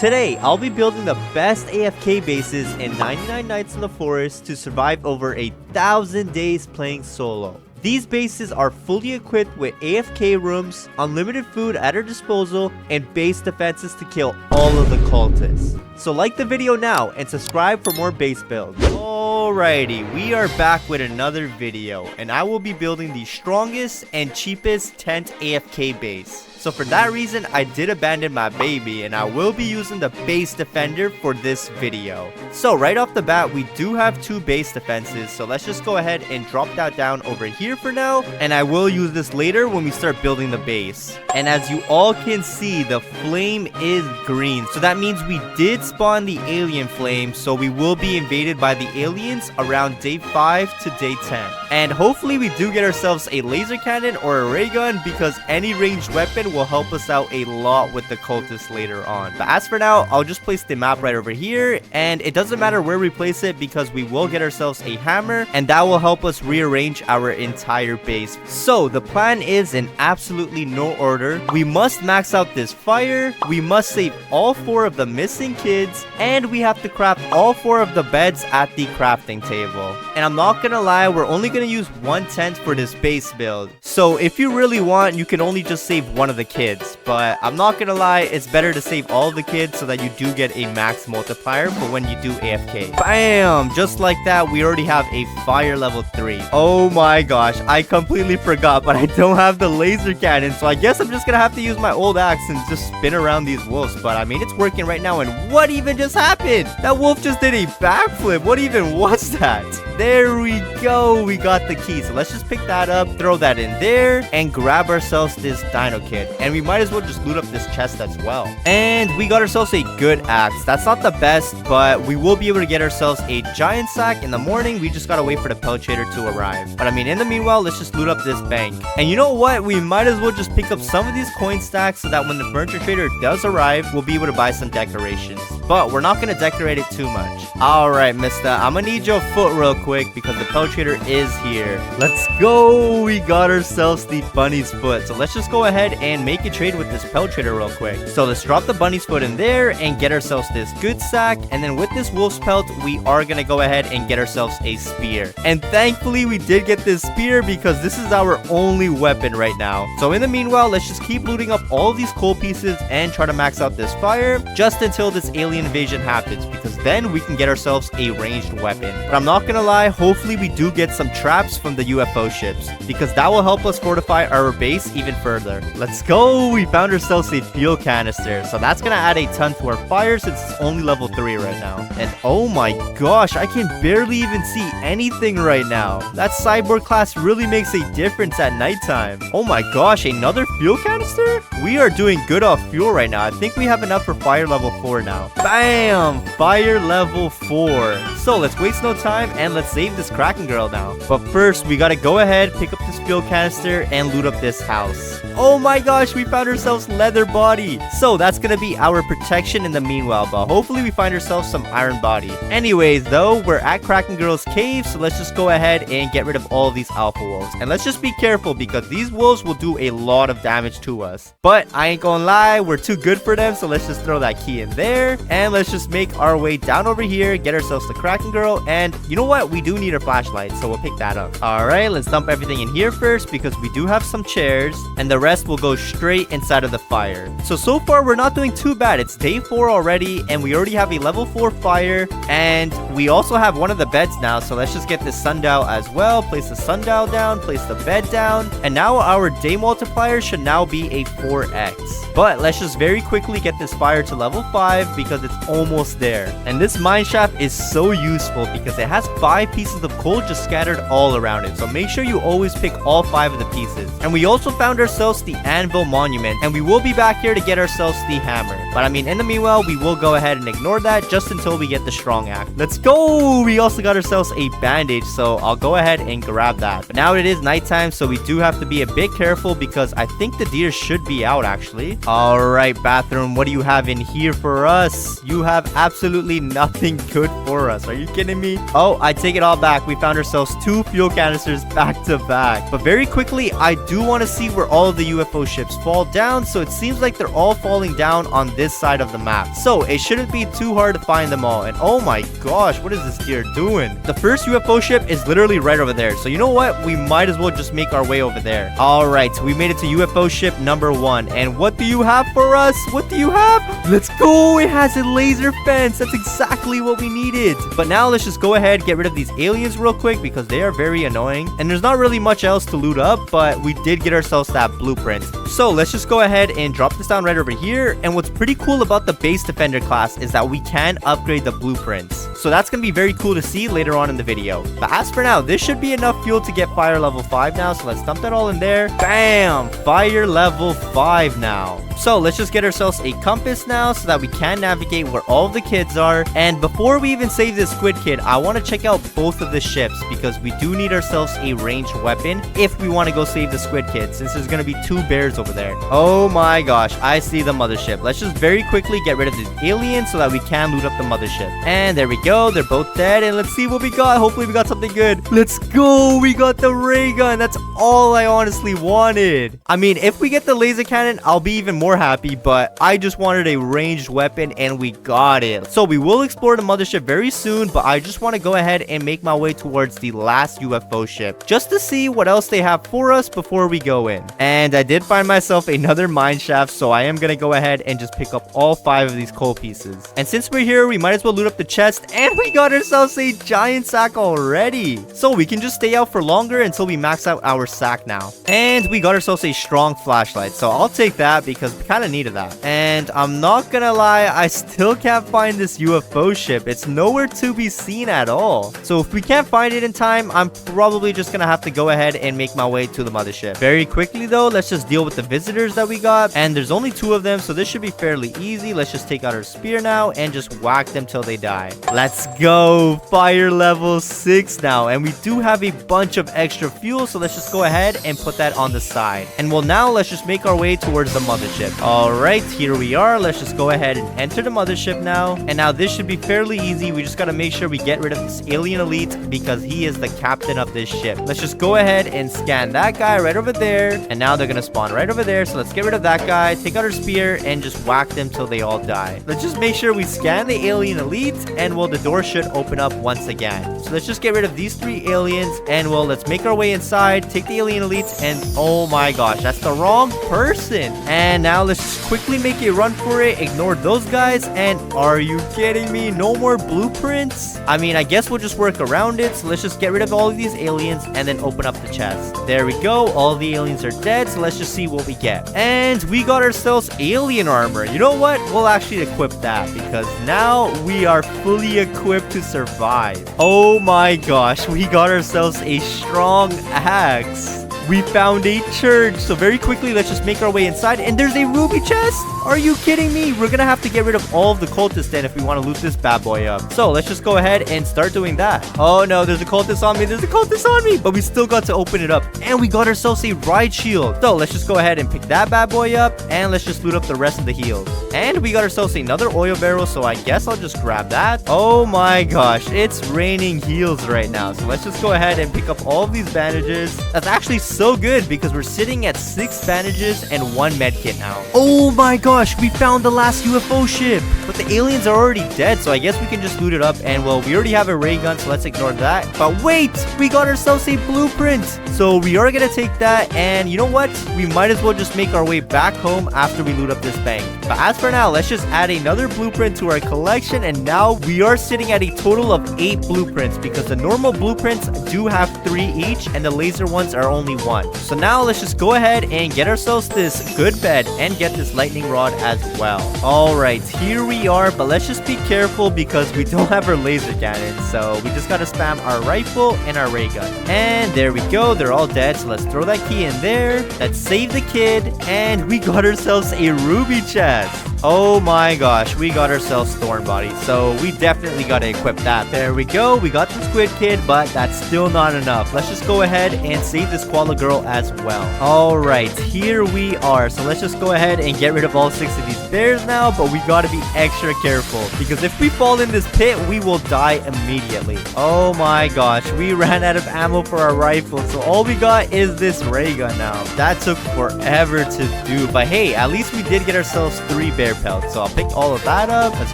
Today, I'll be building the best AFK bases in 99 Nights in the Forest to survive over 1,000 days playing solo. These bases are fully equipped with AFK rooms, unlimited food at our disposal, and base defenses to kill all of the cultists. So like the video now and subscribe for more base builds. Alrighty, we are back with another video, and I will be building the strongest and cheapest tent AFK base. So for that reason, I did abandon my baby, and I will be using the base defender for this video. So right off the bat, we do have 2 base defenses, so let's just go ahead and drop that down over here for now, and I will use this later when we start building the base. And as you all can see, the flame is green, so that means we did spawn the alien flame, so we will be invaded by the aliens around day 5 to day 10. And hopefully we do get ourselves a laser cannon or a ray gun, because any ranged weapon will help us out a lot with the cultists later on. But as for now, I'll just place the map right over here, and it doesn't matter where we place it because we will get ourselves a hammer, and that will help us rearrange our entire base. So the plan is in absolutely no order. We must max out this fire, we must save all 4 of the missing kids, and we have to craft all 4 of the beds at the crafting table. And I'm not gonna lie, we're only gonna use 1 tent for this base build. So if you really want, you can only just save 1 of the kids, but I'm not gonna lie, it's better to save all the kids so that you do get a max multiplier for when you do AFK. Bam! Just like that, we already have a fire level 3. Oh my gosh, I completely forgot, but I don't have the laser cannon, so I guess I'm just gonna have to use my old axe and just spin around these wolves. But I mean, it's working right now. And what even just happened? That wolf just did a backflip. What even was that? There we go, we got the key. So let's just pick that up, throw that in there, and grab ourselves this dino kit. And we might as well just loot up this chest as well. And we got ourselves a good axe. That's not the best, but we will be able to get ourselves a giant sack in the morning. We just gotta wait for the pelt trader to arrive. But I mean, in the meanwhile, let's just loot up this bank. And you know what? We might as well just pick up some of these coin stacks so that when the furniture trader does arrive, we'll be able to buy some decorations. But we're not gonna decorate it too much. Alright, mister, I'm gonna need your foot real quick because the pelt trader is here. Let's go! We got ourselves the bunny's foot. So let's just go ahead and make a trade with this pelt trader real quick. So let's drop the bunny's foot in there and get ourselves this good sack. And then with this wolf's pelt, we are gonna go ahead and get ourselves a spear. And thankfully, we did get this spear because this is our only weapon right now. So in the meanwhile, let's just keep looting up all these coal pieces and try to max out this fire just until this alien invasion happens, because then we can get ourselves a ranged weapon. But I'm not gonna lie, hopefully we do get some traps from the UFO ships, because that will help us fortify our base even further. Let's go! We found ourselves a fuel canister, so that's gonna add a ton to our fire since it's only level 3 right now. And oh my gosh, I can barely even see anything right now. That cyborg class really makes a difference at nighttime. Oh my gosh, another fuel canister? We are doing good off fuel right now. I think we have enough for fire level 4 now. Bam! Fire level 4. So let's waste no time and let's save this Kraken girl now. But first, we gotta go ahead, pick up this fuel canister, and loot up this house. Oh my gosh, we found ourselves leather body. So that's gonna be our protection in the meanwhile, but hopefully we find ourselves some iron body. Anyways, though, we're at Kraken girl's cave, so let's just go ahead and get rid of all these alpha wolves. And let's just be careful because these wolves will do a lot of damage to us. But I ain't gonna lie, we're too good for them, so let's just throw that key in there. And let's just make our way down over here, get ourselves the Kraken girl. And you know what? We do need a flashlight, so we'll pick that up. Alright, let's dump everything in here first because we do have some chairs, and the rest will go straight inside of the fire. So far we're not doing too bad. It's day 4 already, and we already have a level 4 fire, and we also have one of the beds now. So let's just get this sundial as well. Place the sundial down, place the bed down, and now our day multiplier should now be a 4x. But let's just very quickly get this fire to level 5 because it's almost there. And this mine shaft is so useful because it has 5 pieces of coal just scattered all around it. So make sure you always pick all 5 of the pieces. And we also found ourselves the anvil monument, and we will be back here to get ourselves the hammer. But I mean, in the meanwhile, we will go ahead and ignore that just until we get the strong axe. Let's go! We also got ourselves a bandage, so I'll go ahead and grab that. But now it is nighttime, so we do have to be a bit careful because I think the deer should be out actually. Alright, bathroom, what do you have in here for us? You have absolutely nothing good for us. Are you kidding me? Oh, I take take it all back. We found ourselves 2 fuel canisters back to back. But very quickly, I do want to see where all of the UFO ships fall down. So it seems like they're all falling down on this side of the map. So it shouldn't be too hard to find them all. And oh my gosh, what is this deer doing? The first UFO ship is literally right over there. So you know what? We might as well just make our way over there. All right, so we made it to UFO ship number 1. And what do you have for us? What do you have? Let's go. It has a laser fence. That's exactly what we needed. But now let's just go ahead, get rid of these aliens real quick because they are very annoying. And there's not really much else to loot up, but we did get ourselves that blueprint. So let's just go ahead and drop this down right over here. And what's pretty cool about the base defender class is that we can upgrade the blueprints. So that's going to be very cool to see later on in the video. But as for now, this should be enough fuel to get fire level 5 now. So let's dump that all in there. Bam! Fire level 5 now. So let's just get ourselves a compass now so that we can navigate where all of the kids are. And before we even save this squid kid, I want to check out both of the ships because we do need ourselves a ranged weapon if we want to go save the squid kid, since there's going to be 2 bears over there. Oh my gosh, I see the mothership. Let's just very quickly get rid of these aliens so that we can loot up the mothership. And there we go. They're both dead. And let's see what we got. Hopefully we got something good. Let's go. We got the ray gun. That's all I honestly wanted. I mean, if we get the laser cannon, I'll be even more happy, but I just wanted a ranged weapon and we got it. So we will explore the mothership very soon, but I just want to go ahead and make my way towards the last UFO ship just to see what else they have for us before we go in. And I did find myself another mine shaft, so I am gonna go ahead and just pick up all 5 of these coal pieces. And since we're here, we might as well loot up the chest, and we got ourselves a giant sack already. So we can just stay out for longer until we max out our sack now. And we got ourselves a strong flashlight, so I'll take that because we kind of needed that. And I'm not gonna lie, I still can't find this UFO ship. It's nowhere to be seen at all. So if we can't find it in time, I'm probably just gonna have to go ahead and make my way to the mothership. Very quickly though, let's just deal with the visitors that we got. And there's only 2 of them, so this should be fairly easy. Let's just take out our spear now and just whack them till they die. Let's go. Fire level 6 now. And we do have a bunch of extra fuel, so let's just go ahead and put that on the side. And well, now let's just make our way towards the mothership. Alright, here we are. Let's just go ahead and enter the mothership now. And now this should be fairly easy. We just gotta make sure we get rid of this alien elite because he is the captain of this ship. Let's just go ahead and scan that guy right over there. And now they're gonna spawn right over there. So let's get rid of that guy, take out our spear, and just whack them till they all die. Let's just make sure we scan the alien elite, and well, the door should open up once again. So let's just get rid of these 3 aliens, and well, let's make our way inside, take the alien elite, and oh my gosh, that's the wrong person. And now let's just quickly make a run for it, ignore those guys, and are you kidding me? No more blueprints? I mean, I guess we'll just work around it. So let's just get rid of all of these aliens and then open up the chest. There we go. All the aliens are dead, so let's just see what we get. And we got ourselves alien armor. You know what? We'll actually equip that because now we are fully equipped to survive. Oh my gosh, we got ourselves a strong axe. We found a church. So very quickly, let's just make our way inside. And there's a ruby chest. Are you kidding me? We're gonna have to get rid of all of the cultists then if we want to loot this bad boy up. So let's just go ahead and start doing that. Oh no, there's a cultist on me. There's a cultist on me. But we still got to open it up. And we got ourselves a ride shield. So let's just go ahead and pick that bad boy up. And let's just loot up the rest of the heals. And we got ourselves another oil barrel. So I guess I'll just grab that. Oh my gosh, it's raining heals right now. So let's just go ahead and pick up all of these bandages. That's actually so good because we're sitting at 6 bandages and 1 medkit now. Oh my gosh, we found the last UFO ship, but the aliens are already dead, so I guess we can just loot it up. And well, we already have a ray gun, so let's ignore that. But wait, we got ourselves a blueprint, so we are gonna take that. And you know what, we might as well just make our way back home after we loot up this bank. But as for now, let's just add another blueprint to our collection, and now we are sitting at a total of 8 blueprints because the normal blueprints do have 3 each and the laser ones are only 1. So now let's just go ahead and get ourselves this good bed and get this lightning rod as well. Alright, here we are, but let's just be careful because we don't have our laser cannon. So we just gotta spam our rifle and our ray gun. And there we go, they're all dead. So let's throw that key in there. Let's save the kid, and we got ourselves a ruby chest. Oh my gosh, we got ourselves Thorn Body, so we definitely gotta equip that. There we go, we got the Squid Kid, but that's still not enough. Let's just go ahead and save this koala girl as well. Alright, here we are. So let's just go ahead and get rid of all 6 of these bears now, but we gotta be extra careful, because if we fall in this pit, we will die immediately. Oh my gosh, we ran out of ammo for our rifle, so all we got is this ray gun now. That took forever to do, but hey, at least we did get ourselves 3 bear pelts. So I'll pick all of that up. Let's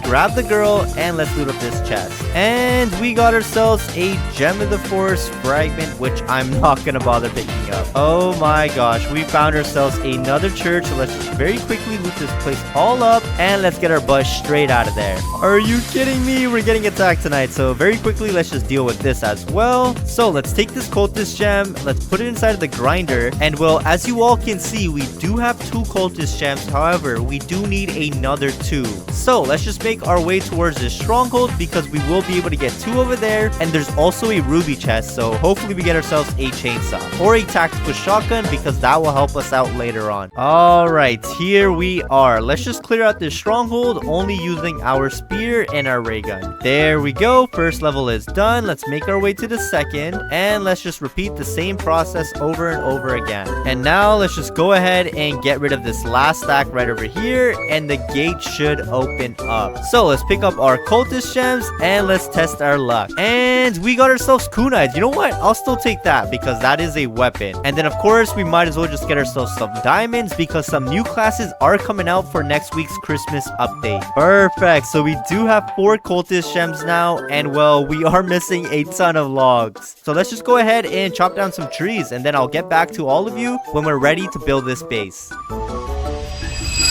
grab the girl and let's loot up this chest. And we got ourselves a Gem of the Forest fragment, which I'm not gonna bother picking up. Oh my gosh, we found ourselves another church. So let's just very quickly loot this place all up and let's get our butt straight out of there. Are you kidding me? We're getting attacked tonight. So very quickly, let's just deal with this as well. So let's take this cultist gem. Let's put it inside of the grinder. And well, as you all can see, we do have 2 cultist gems. However, we do need another 2. So let's just make our way towards this stronghold, because we will be able to get 2 over there. And there's also a ruby chest, so hopefully we get ourselves a chainsaw or a tactical shotgun, because that will help us out later on. All right, here we are. Let's just clear out this stronghold only using our spear and our ray gun. There we go, first level is done. Let's make our way to the second, and let's just repeat the same process over and over again. And now let's just go ahead and get rid of this last stack right over here, and the gate should open up. So let's pick up our cultist gems and let's test our luck. And we got ourselves kunai's. You know what? I'll still take that, because that is a weapon. And then of course we might as well just get ourselves some diamonds, because some new classes are coming out for next week's Christmas update. Perfect. So we do have 4 cultist gems now, and well, we are missing a ton of logs. So let's just go ahead and chop down some trees, and then I'll get back to all of you when we're ready to build this base.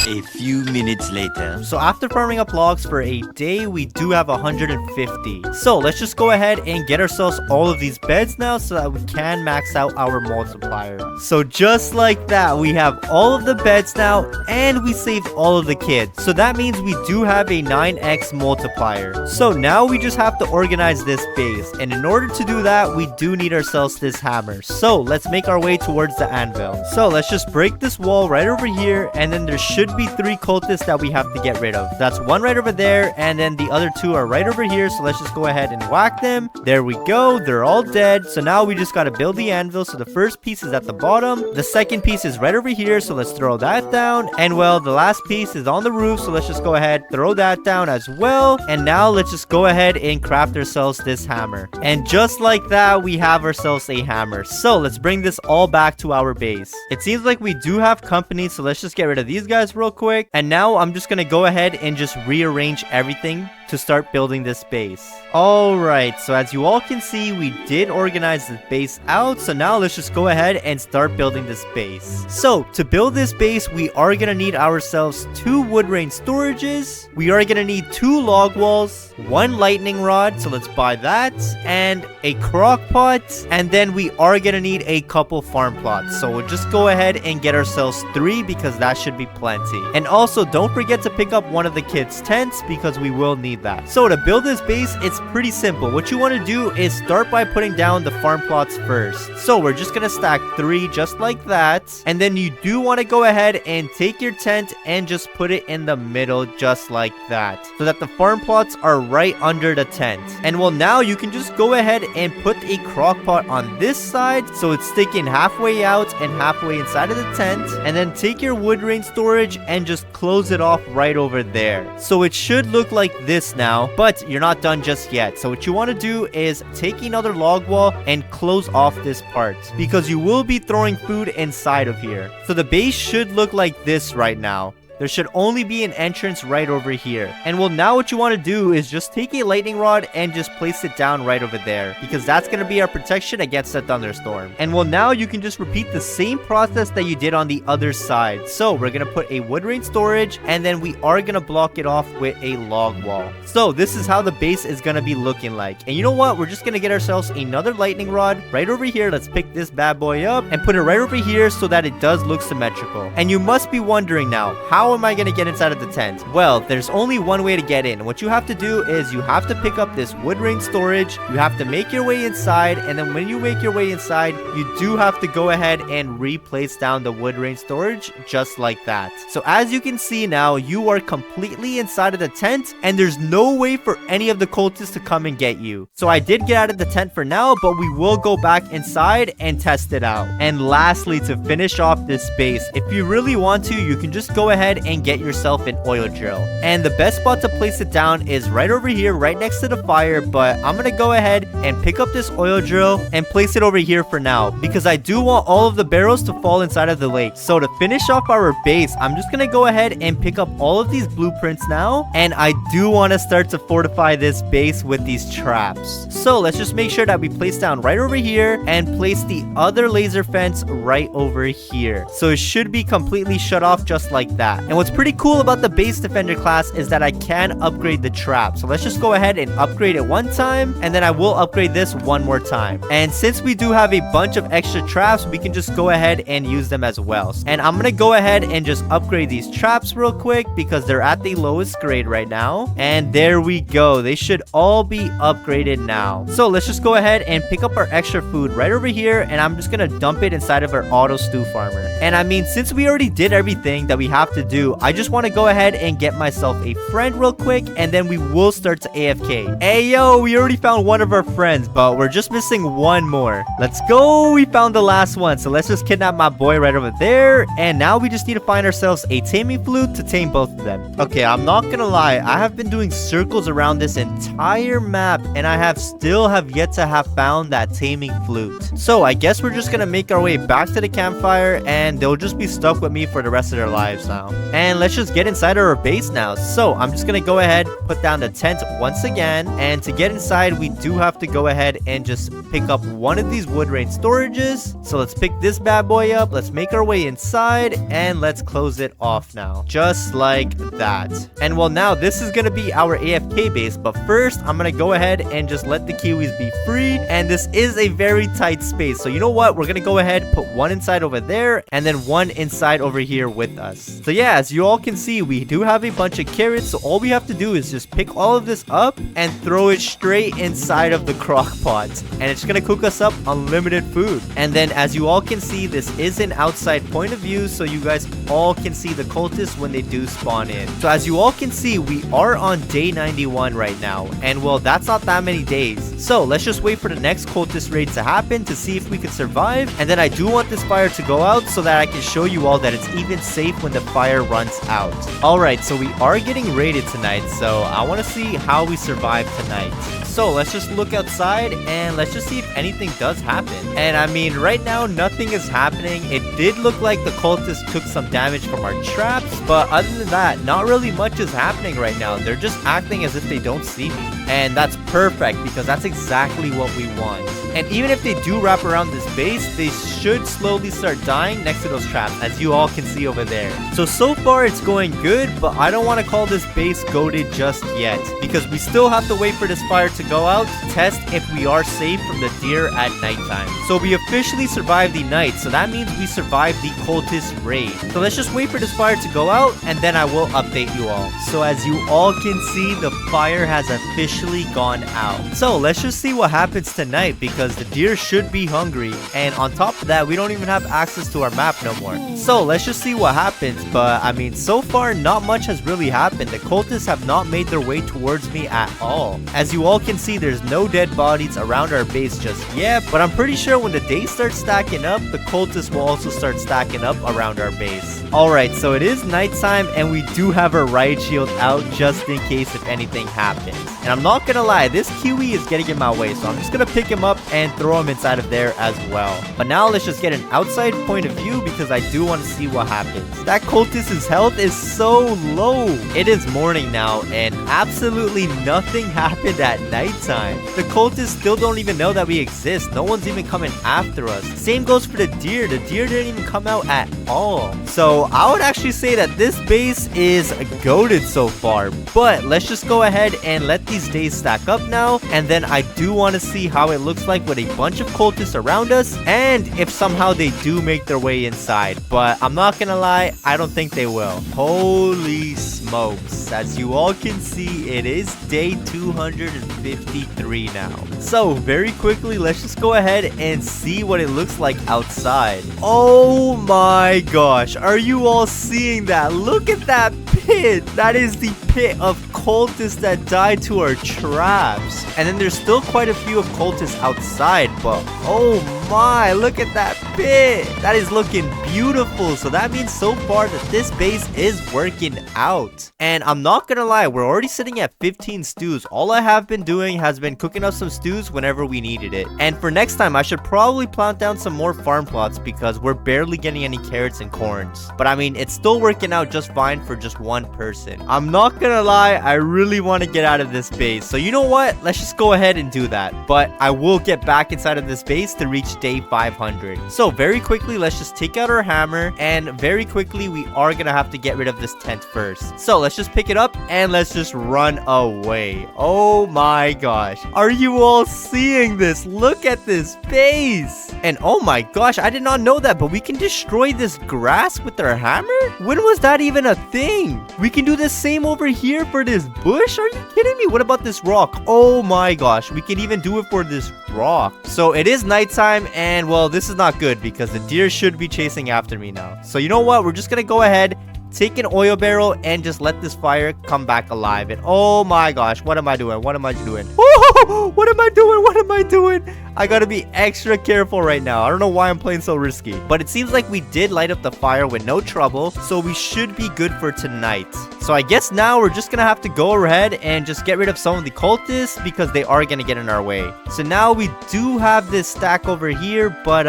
A few minutes later. So after farming up logs for a day, we do have 150. So let's just go ahead and get ourselves all of these beds now, so that we can max out our multiplier. So just like that, we have all of the beds now, and we saved all of the kids. So that means we do have a 9x multiplier. So now we just have to organize this base, and in order to do that, we do need ourselves this hammer. So let's make our way towards the anvil. So let's just break this wall right over here, and then there should be 3 cultists that we have to get rid of. That's 1 right over there, and then the other 2 are right over here. So let's just go ahead and whack them. There we go, they're all dead. So now we just got to build the anvil. So the first piece is at the bottom, the second piece is right over here, so let's throw that down. And well, the last piece is on the roof, so let's just go ahead, throw that down as well. And now let's just go ahead and craft ourselves this hammer. And just like that, we have ourselves a hammer. So let's bring this all back to our base. It seems like we do have company, so let's just get rid of these guys real quick. And now I'm just gonna go ahead and just rearrange everything to start building this base. Alright, so as you all can see, we did organize the base out. So now let's just go ahead and start building this base. So to build this base, we are gonna need ourselves 2 wood rain storages. We are gonna need 2 log walls, 1 lightning rod, so let's buy that, and a crock pot. And then we are gonna need a couple farm plots. So we'll just go ahead and get ourselves 3, because that should be plenty. And also don't forget to pick up one of the kids' tents, because we will need that. So to build this base, it's pretty simple. What you want to do is start by putting down the farm plots first. So we're just gonna stack 3 just like that, and then you do want to go ahead and take your tent and just put it in the middle just like that, so that the farm plots are right under the tent. And well, now you can just go ahead and put a crock pot on this side, so it's sticking halfway out and halfway inside of the tent. And then take your wood rain storage and just close it off right over there. So it should look like this now, but you're not done just yet. So what you want to do is take another log wall and close off this part, because you will be throwing food inside of here. So the base should look like this right now. There should only be an entrance right over here. And well, now what you want to do is just take a lightning rod and just place it down right over there, because that's going to be our protection against a thunderstorm. And well, now you can just repeat the same process that you did on the other side. So we're going to put a wood rain storage, and then we are going to block it off with a log wall. So this is how the base is going to be looking like. And you know what? We're just going to get ourselves another lightning rod right over here. Let's pick this bad boy up and put it right over here so that it does look symmetrical. And you must be wondering now, how how am I gonna get inside of the tent? Well, there's only one way to get in. What you have to do is you have to pick up this wood rain storage. You have to make your way inside, and then when you make your way inside, you do have to go ahead and replace down the wood rain storage just like that. So as you can see now, you are completely inside of the tent, and there's no way for any of the cultists to come and get you. So I did get out of the tent for now, but we will go back inside and test it out. And lastly, to finish off this base, if you really want to, you can just go ahead and get yourself an oil drill. And the best spot to place it down is right over here, right next to the fire, but I'm gonna go ahead and pick up this oil drill and place it over here for now, because I do want all of the barrels to fall inside of the lake. So to finish off our base, I'm just gonna go ahead and pick up all of these blueprints now, and I do want to start to fortify this base with these traps. So let's just make sure that we place down right over here and place the other laser fence right over here. So it should be completely shut off just like that. And what's pretty cool about the base defender class is that I can upgrade the trap. So let's just go ahead and upgrade it one time, and then I will upgrade this one more time. And since we do have a bunch of extra traps, we can just go ahead and use them as well. And I'm gonna go ahead and just upgrade these traps real quick because they're at the lowest grade right now. And there we go. They should all be upgraded now. So let's just go ahead and pick up our extra food right over here, and I'm just gonna dump it inside of our auto stew farmer. And I mean, since we already did everything that we have to do, I just want to go ahead and get myself a friend real quick, and then we will start to AFK. Hey yo, we already found one of our friends, but we're just missing one more. Let's go. We found the last one, so let's just kidnap my boy right over there. And now we just need to find ourselves a taming flute to tame both of them. Okay, I'm not gonna lie, I have been doing circles around this entire map, and I still have yet to have found that taming flute. So I guess we're just gonna make our way back to the campfire, and they'll just be stuck with me for the rest of their lives now. And let's just get inside our base now. So I'm just gonna go ahead, put down the tent once again, and to get inside, we do have to go ahead and just pick up one of these wood rain storages. So let's pick this bad boy up, let's make our way inside, and let's close it off now, just like that. And well, now this is gonna be our AFK base, but first I'm gonna go ahead and just let the kiwis be free. And this is a very tight space, so you know what, we're gonna go ahead, put one inside over there, and then one inside over here with us. So yeah, as you all can see, we do have a bunch of carrots, so all we have to do is just pick all of this up and throw it straight inside of the crock pot, and it's gonna cook us up unlimited food. And then as you all can see, this is an outside point of view, so you guys all can see the cultists when they do spawn in. So as you all can see, we are on day 91 right now, and well, that's not that many days. So let's just wait for the next cultist raid to happen to see if we can survive. And then I do want this fire to go out so that I can show you all that it's even safe when the fire runs out. Alright, so we are getting raided tonight, so I want to see how we survive tonight. So let's just look outside and let's just see if anything does happen. And I mean, right now nothing is happening. It did look like the cultists took some damage from our traps, but other than that, not really much is happening right now. They're just acting as if they don't see me. And that's perfect because that's exactly what we want. And even if they do wrap around this base, they should slowly start dying next to those traps, as you all can see over there. So far it's going good, but I don't want to call this base goated just yet, because we still have to wait for this fire to go out to test if we are safe from the deer at nighttime. So we officially survived the night, so that means we survived the cultist raid. So let's just wait for this fire to go out, and then I will update you all. So as you all can see, the fire has officially gone out. So let's just see what happens tonight, because the deer should be hungry, and on top of that, we don't even have access to our map no more. So let's just see what happens. But I mean, so far not much has really happened. The cultists have not made their way towards me at all. As you all can see, there's no dead bodies around our base just yet, but I'm pretty sure when the days start stacking up, the cultists will also start stacking up around our base. Alright, so it is nighttime, and we do have our riot shield out just in case if anything happens. And I'm not gonna lie, this kiwi is getting in my way, so I'm just gonna pick him up and throw him inside of there as well. But now let's just get an outside point of view, because I do want to see what happens. That cultist's health is so low. It is morning now, and absolutely nothing happened at nighttime. The cultists still don't even know that we exist. No one's even coming after us. Same goes for the deer. The deer didn't even come out at all. So I would actually say that this base is goated so far. But let's just go ahead and let these days stack up now. And then I do want to see how it looks like with a bunch of cultists around us. And if somehow they do make their way inside. But I'm not gonna lie, I don't think they will. Holy smokes. As you all can see, it is day 253 now. So very quickly, let's just go ahead and see what it looks like outside. Oh my gosh, are you all seeing that? Look at that pit. That is the pit of cultists that died to our traps. And then there's still quite a few of cultists outside, but oh my, look at that pit. That is looking beautiful. So that means so far that this base is working out. And I'm not gonna lie, we're already sitting at 15 stews. All I have been doing has been cooking up some stews whenever we needed it. And for next time, I should probably plant down some more farm plots because we're barely getting any carrots and corns. But I mean, it's still working out just fine for just one person. I'm not gonna lie, I really want to get out of this base. So you know what? Let's just go ahead and do that. But I will get back inside of this base to reach day 500. So very quickly, let's just take out our hammer. And very quickly, we are gonna have to get rid of this tent first. So let's just pick it up and let's just run away. Oh my gosh. Are you all seeing this? Look at this base. And oh my gosh, I did not know that, but we can destroy this grass with our hammer? When was that even a thing? We can do the same over here for this bush? Are you kidding me? What about this rock? Oh my gosh, we can even do it for this rock. So it is nighttime, and well, this is not good because the deer should be chasing after me now. So you know what? We're just gonna go ahead, take an oil barrel, and just let this fire come back alive. And oh my gosh, what am I doing? What am I doing? Oh, what am I doing? What am I doing? I gotta be extra careful right now. I don't know why I'm playing so risky. But it seems like we did light up the fire with no trouble, so we should be good for tonight. So I guess now we're just gonna have to go ahead and just get rid of some of the cultists because they are gonna get in our way. So now we do have this stack over here, but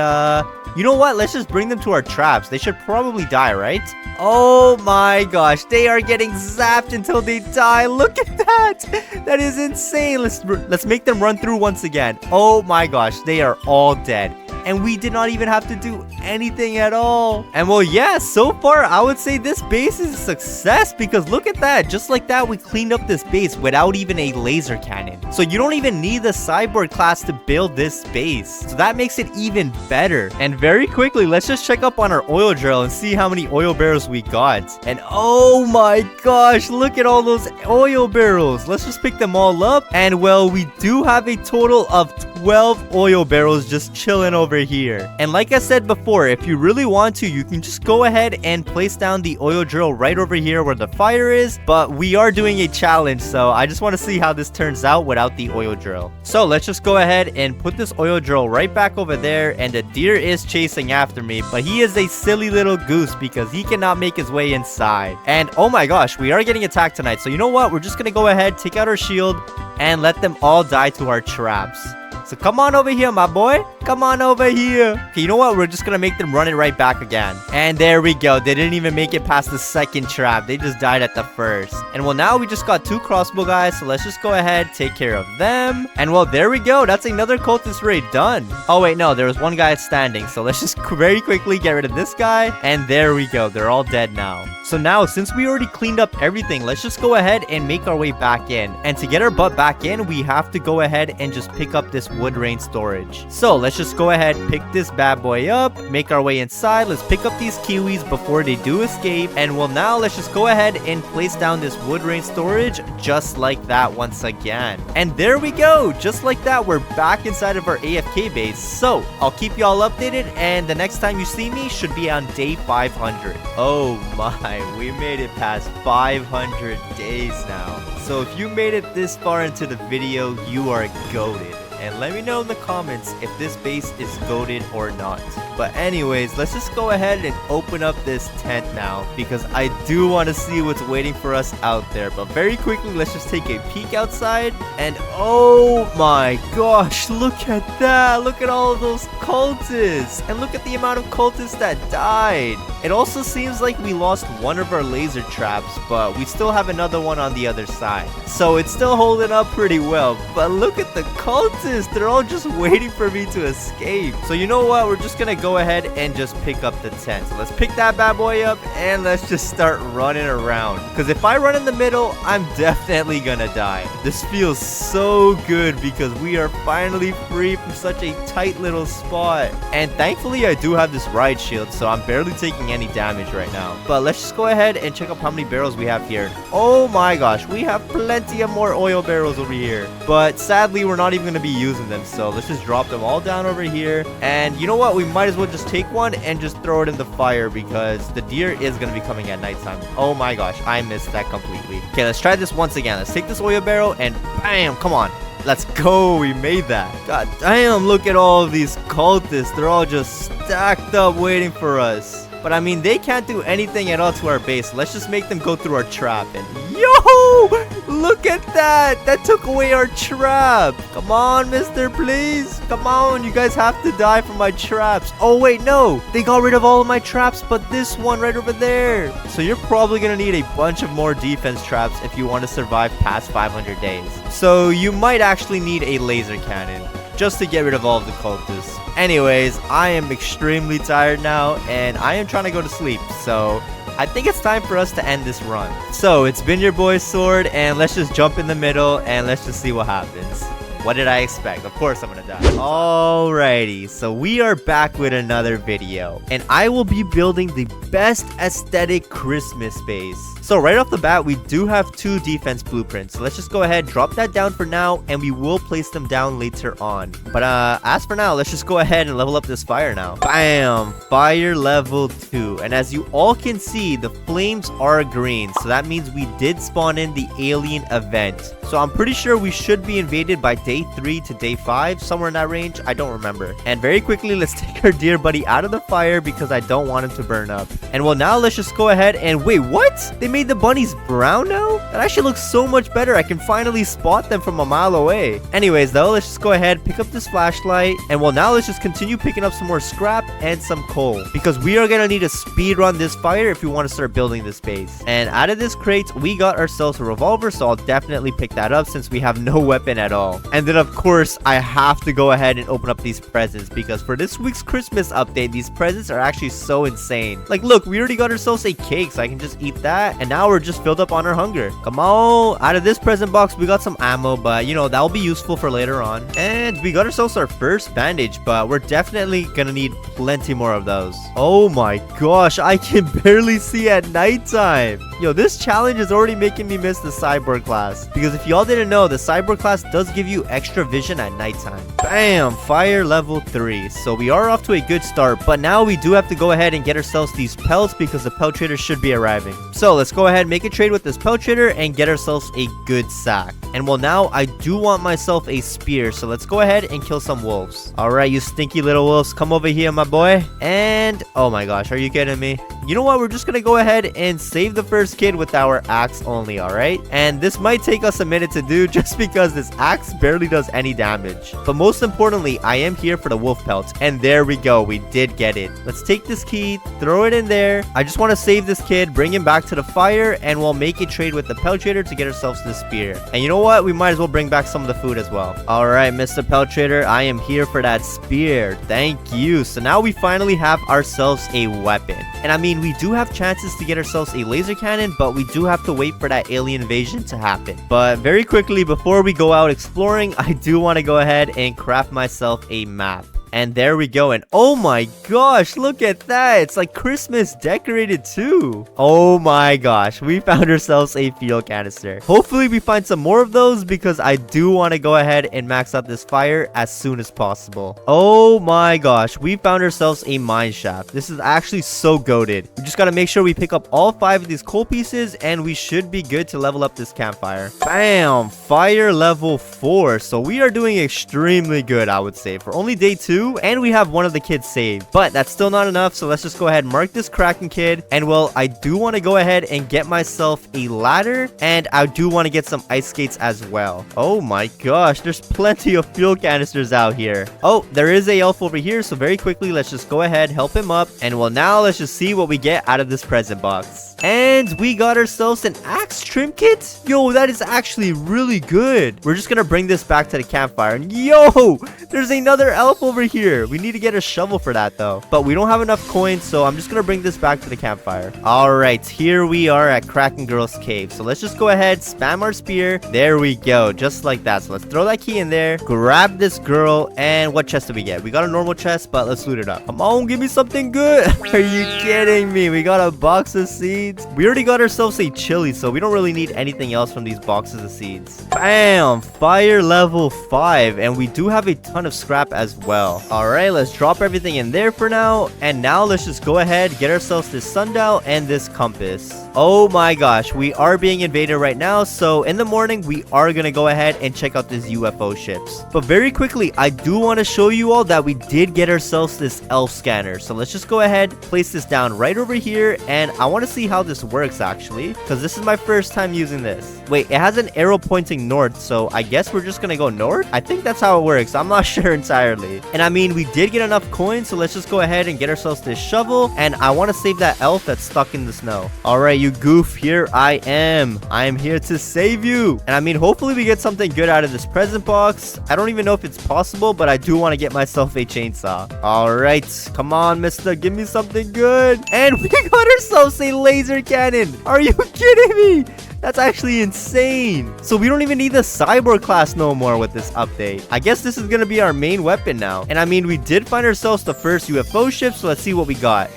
you know what? Let's just bring them to our traps. They should probably die, right? Oh my gosh, they are getting zapped until they die. Look at that. That is insane. Let's make them run through once again. Oh my gosh, they are all dead. And we did not even have to do anything at all. And well, yeah, so far, I would say this base is a success because look at that. Just like that, we cleaned up this base without even a laser cannon. So you don't even need the cyborg class to build this base. So that makes it even better. And very quickly, let's just check up on our oil drill and see how many oil barrels we got. And oh my gosh, look at all those oil barrels. Let's just pick them all up. And well, we do have a total of 12 oil barrels just chilling over here. And like I said before, if you really want to, you can just go ahead and place down the oil drill right over here where the fire is. But we are doing a challenge, so I just want to see how this turns out without the oil drill. So let's just go ahead and put this oil drill right back over there. And the deer is chasing after me, but he is a silly little goose because he cannot make his way inside. And oh my gosh, we are getting attacked tonight. So you know what? We're just gonna go ahead, take out our shield, and let them all die to our traps. So come on over here, my boy. Come on over here. Okay, you know what? We're just gonna make them run it right back again. And there we go. They didn't even make it past the second trap. They just died at the first. And well, now we just got 2 crossbow guys. So let's just go ahead, take care of them. And well, there we go. That's another cultist raid done. Oh, wait, no. There was one guy standing. So let's just very quickly get rid of this guy. And there we go. They're all dead now. So now, since we already cleaned up everything, let's just go ahead and make our way back in. And to get our butt back in, we have to go ahead and just pick up this wood rain storage. So let's just go ahead, pick this bad boy up, make our way inside. Let's pick up these kiwis before they do escape. And well, now let's just go ahead and place down this wood rain storage just like that once again. And there we go. Just like that, we're back inside of our AFK base. So I'll keep you all updated, and the next time you see me should be on day 500. Oh my, we made it past 500 days now. So if you made it this far into the video, you are goated. And let me know in the comments if this base is goated or not. But anyways, let's just go ahead and open up this tent now, because I do want to see what's waiting for us out there. But very quickly, let's just take a peek outside. And oh my gosh, look at that. Look at all of those cultists. And look at the amount of cultists that died. It also seems like we lost one of our laser traps, but we still have another one on the other side. So it's still holding up pretty well. But look at the cultists. They're all just waiting for me to escape. So you know what? We're just gonna go ahead and just pick up the tent. So let's pick that bad boy up and let's just start running around. Because if I run in the middle, I'm definitely gonna die. This feels so good because we are finally free from such a tight little spot. And thankfully, I do have this ride shield, so I'm barely taking any damage right now. But let's just go ahead and check out how many barrels we have here. Oh my gosh, we have plenty of more oil barrels over here. But sadly, we're not even gonna be using them, so let's just drop them all down over here. And you know what? We might as well just take one and just throw it in the fire because the deer is gonna be coming at nighttime. Oh my gosh, I missed that completely. Okay, let's try this once again. Let's take this oil barrel and bam, come on. Let's go, we made that. God damn, look at all of these cultists. They're all just stacked up waiting for us. But I mean, they can't do anything at all to our base. Let's just make them go through our trap. And yo, look at that. That took away our trap. Come on, mister, please. Come on, you guys have to die from my traps. Oh, wait, no. They got rid of all of my traps, but this one right over there. So you're probably going to need a bunch of more defense traps if you want to survive past 500 days. So you might actually need a laser cannon just to get rid of all of the cultists. Anyways, I am extremely tired now, and I am trying to go to sleep, so I think it's time for us to end this run. So, it's been your boy Sword, and let's just jump in the middle, and let's just see what happens. What did I expect? Of course I'm gonna die. Alrighty, so we are back with another video, and I will be building the best aesthetic Christmas base. So right off the bat, we do have 2 defense blueprints. So let's just go ahead, drop that down for now, and we will place them down later on. But as for now, let's just go ahead and level up this fire now. Bam! Fire level 2. And as you all can see, the flames are green. So that means we did spawn in the alien event. So I'm pretty sure we should be invaded by day 3 to day 5, somewhere in that range. I don't remember. And very quickly, let's take our dear buddy out of the fire because I don't want him to burn up. And well, now let's just go ahead and wait, what? They made the bunnies brown now? That actually looks so much better. I can finally spot them from a mile away. Anyways, though, let's just go ahead, pick up this flashlight. And well, now let's just continue picking up some more scrap and some coal because we are gonna need to speed run this fire if we want to start building this base. And out of this crate, we got ourselves a revolver, so I'll definitely pick that up since we have no weapon at all. And then of course, I have to go ahead and open up these presents because for this week's Christmas update, these presents are actually so insane. Like, look, we already got ourselves a cake, so I can just eat that. And now we're just filled up on our hunger. Come on. Out of this present box, we got some ammo, but you know, that'll be useful for later on. And we got ourselves our first bandage, but we're definitely gonna need plenty more of those. Oh my gosh, I can barely see at nighttime. Yo, this challenge is already making me miss the cyborg class. Because if y'all didn't know, the cyborg class does give you extra vision at nighttime. Bam! Fire level 3. So we are off to a good start, but now we do have to go ahead and get ourselves these pelts because the pelt trader should be arriving. So let's go ahead and make a trade with this pelt trader and get ourselves a good sack. And well, now I do want myself a spear, so let's go ahead and kill some wolves. Alright, you stinky little wolves, come over here, my boy. And oh my gosh, are you kidding me? You know what? We're just gonna go ahead and save the first kid with our axe only, alright? And this might take us a minute to do just because this axe barely does any damage. But most importantly, I am here for the wolf pelt. And there we go, we did get it. Let's take this key, throw it in there. I just want to save this kid, bring him back to the fire, and we'll make a trade with the pelt trader to get ourselves the spear. And you know what? We might as well bring back some of the food as well. Alright, Mr. Pelt Trader, I am here for that spear. Thank you. So now we finally have ourselves a weapon. And I mean, we do have chances to get ourselves a laser cannon, but we do have to wait for that alien invasion to happen. But very quickly, before we go out exploring, I do want to go ahead and craft myself a map. And there we go. And oh my gosh, look at that. It's like Christmas decorated too. Oh my gosh, we found ourselves a fuel canister. Hopefully we find some more of those because I do want to go ahead and max out this fire as soon as possible. Oh my gosh, we found ourselves a mine shaft. This is actually so goated. We just got to make sure we pick up all 5 of these coal pieces and we should be good to level up this campfire. Bam! Fire level 4. So we are doing extremely good, I would say. For only day 2, 2, and we have one of the kids saved. But that's still not enough, so let's just go ahead and mark this Kraken kid. And well, I do want to go ahead and get myself a ladder, and I do want to get some ice skates as well. Oh my gosh, there's plenty of fuel canisters out here. Oh, there is a elf over here, so very quickly, let's just go ahead, help him up. And well, now let's just see what we get out of this present box. And we got ourselves an axe trim kit. Yo, that is actually really good. We're just gonna bring this back to the campfire. And yo, there's another elf over here. We need to get a shovel for that though, but we don't have enough coins, so I'm just gonna bring this back to the campfire. All right, here we are at Kraken Girl's cave. So let's just go ahead, spam our spear. There we go, just like that. So let's throw that key in there, grab this girl, and what chest did we get? We got a normal chest, but let's loot it up. Come on, give me something good. Are you kidding me? We got a box of seeds. We already got ourselves a chili, so we don't really need anything else from these boxes of seeds. Bam! Fire level 5, and we do have a ton of scrap as well. All right, let's drop everything in there for now, and now let's just go ahead, get ourselves this sundial and this compass. Oh my gosh, we are being invaded right now, so in the morning, we are gonna go ahead and check out these UFO ships. But very quickly, I do want to show you all that we did get ourselves this elf scanner. So let's just go ahead, place this down right over here, and I want to see how this works actually, because this is my first time using this. Wait, it has an arrow pointing north, so I guess we're just gonna go north? I think that's how it works. I'm not sure entirely. And I mean, we did get enough coins, so let's just go ahead and get ourselves this shovel, and I want to save that elf that's stuck in the snow. All right, you goof, here I am. I am here to save you. And I mean, hopefully we get something good out of this present box. I don't even know if it's possible, but I do want to get myself a chainsaw. All right, come on, mister, give me something good. And we got ourselves a laser cannon. Are you kidding me? That's actually insane. So we don't even need the cyborg class no more with this update. I guess this is gonna be our main weapon now. And I mean, we did find ourselves the first UFO ship, so let's see what we got.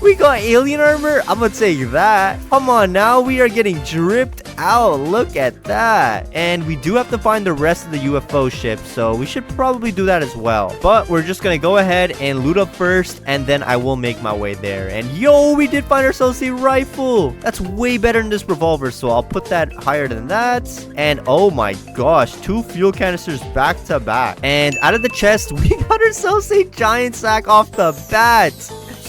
We got alien armor. I'm gonna take that. Come on, now we are getting dripped out. Look at that. And we do have to find the rest of the UFO ship, so we should probably do that as well. But we're just gonna go ahead and loot up first, and then I will make my way there. And yo, we did find ourselves a rifle. That's way better than this revolver, so I'll put that higher than that. And oh my gosh, 2 fuel canisters back to back. And out of the chest, we got ourselves a giant sack off the bat.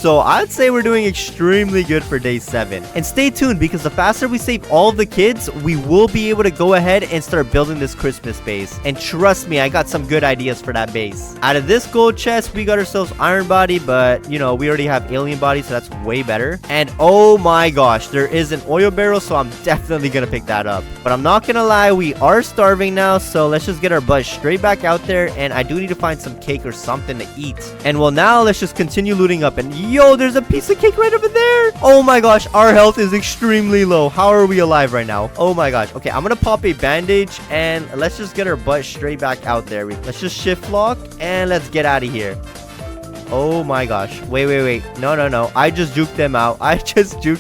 So I'd say we're doing extremely good for day 7. And stay tuned, because the faster we save all of the kids, we will be able to go ahead and start building this Christmas base. And trust me, I got some good ideas for that base. Out of this gold chest, we got ourselves iron body, but you know, we already have alien body, so that's way better. And oh my gosh, there is an oil barrel, so I'm definitely gonna pick that up. But I'm not gonna lie, we are starving now, so let's just get our butt straight back out there. And I do need to find some cake or something to eat. And well, now let's just continue looting up. And yo, there's a piece of cake right over there. Oh my gosh, our health is extremely low. How are we alive right now? Oh my gosh. Okay, I'm gonna pop a bandage, and let's just get our butt straight back out there. Let's just shift lock, and let's get out of here. Oh my gosh. Wait. No. I just juked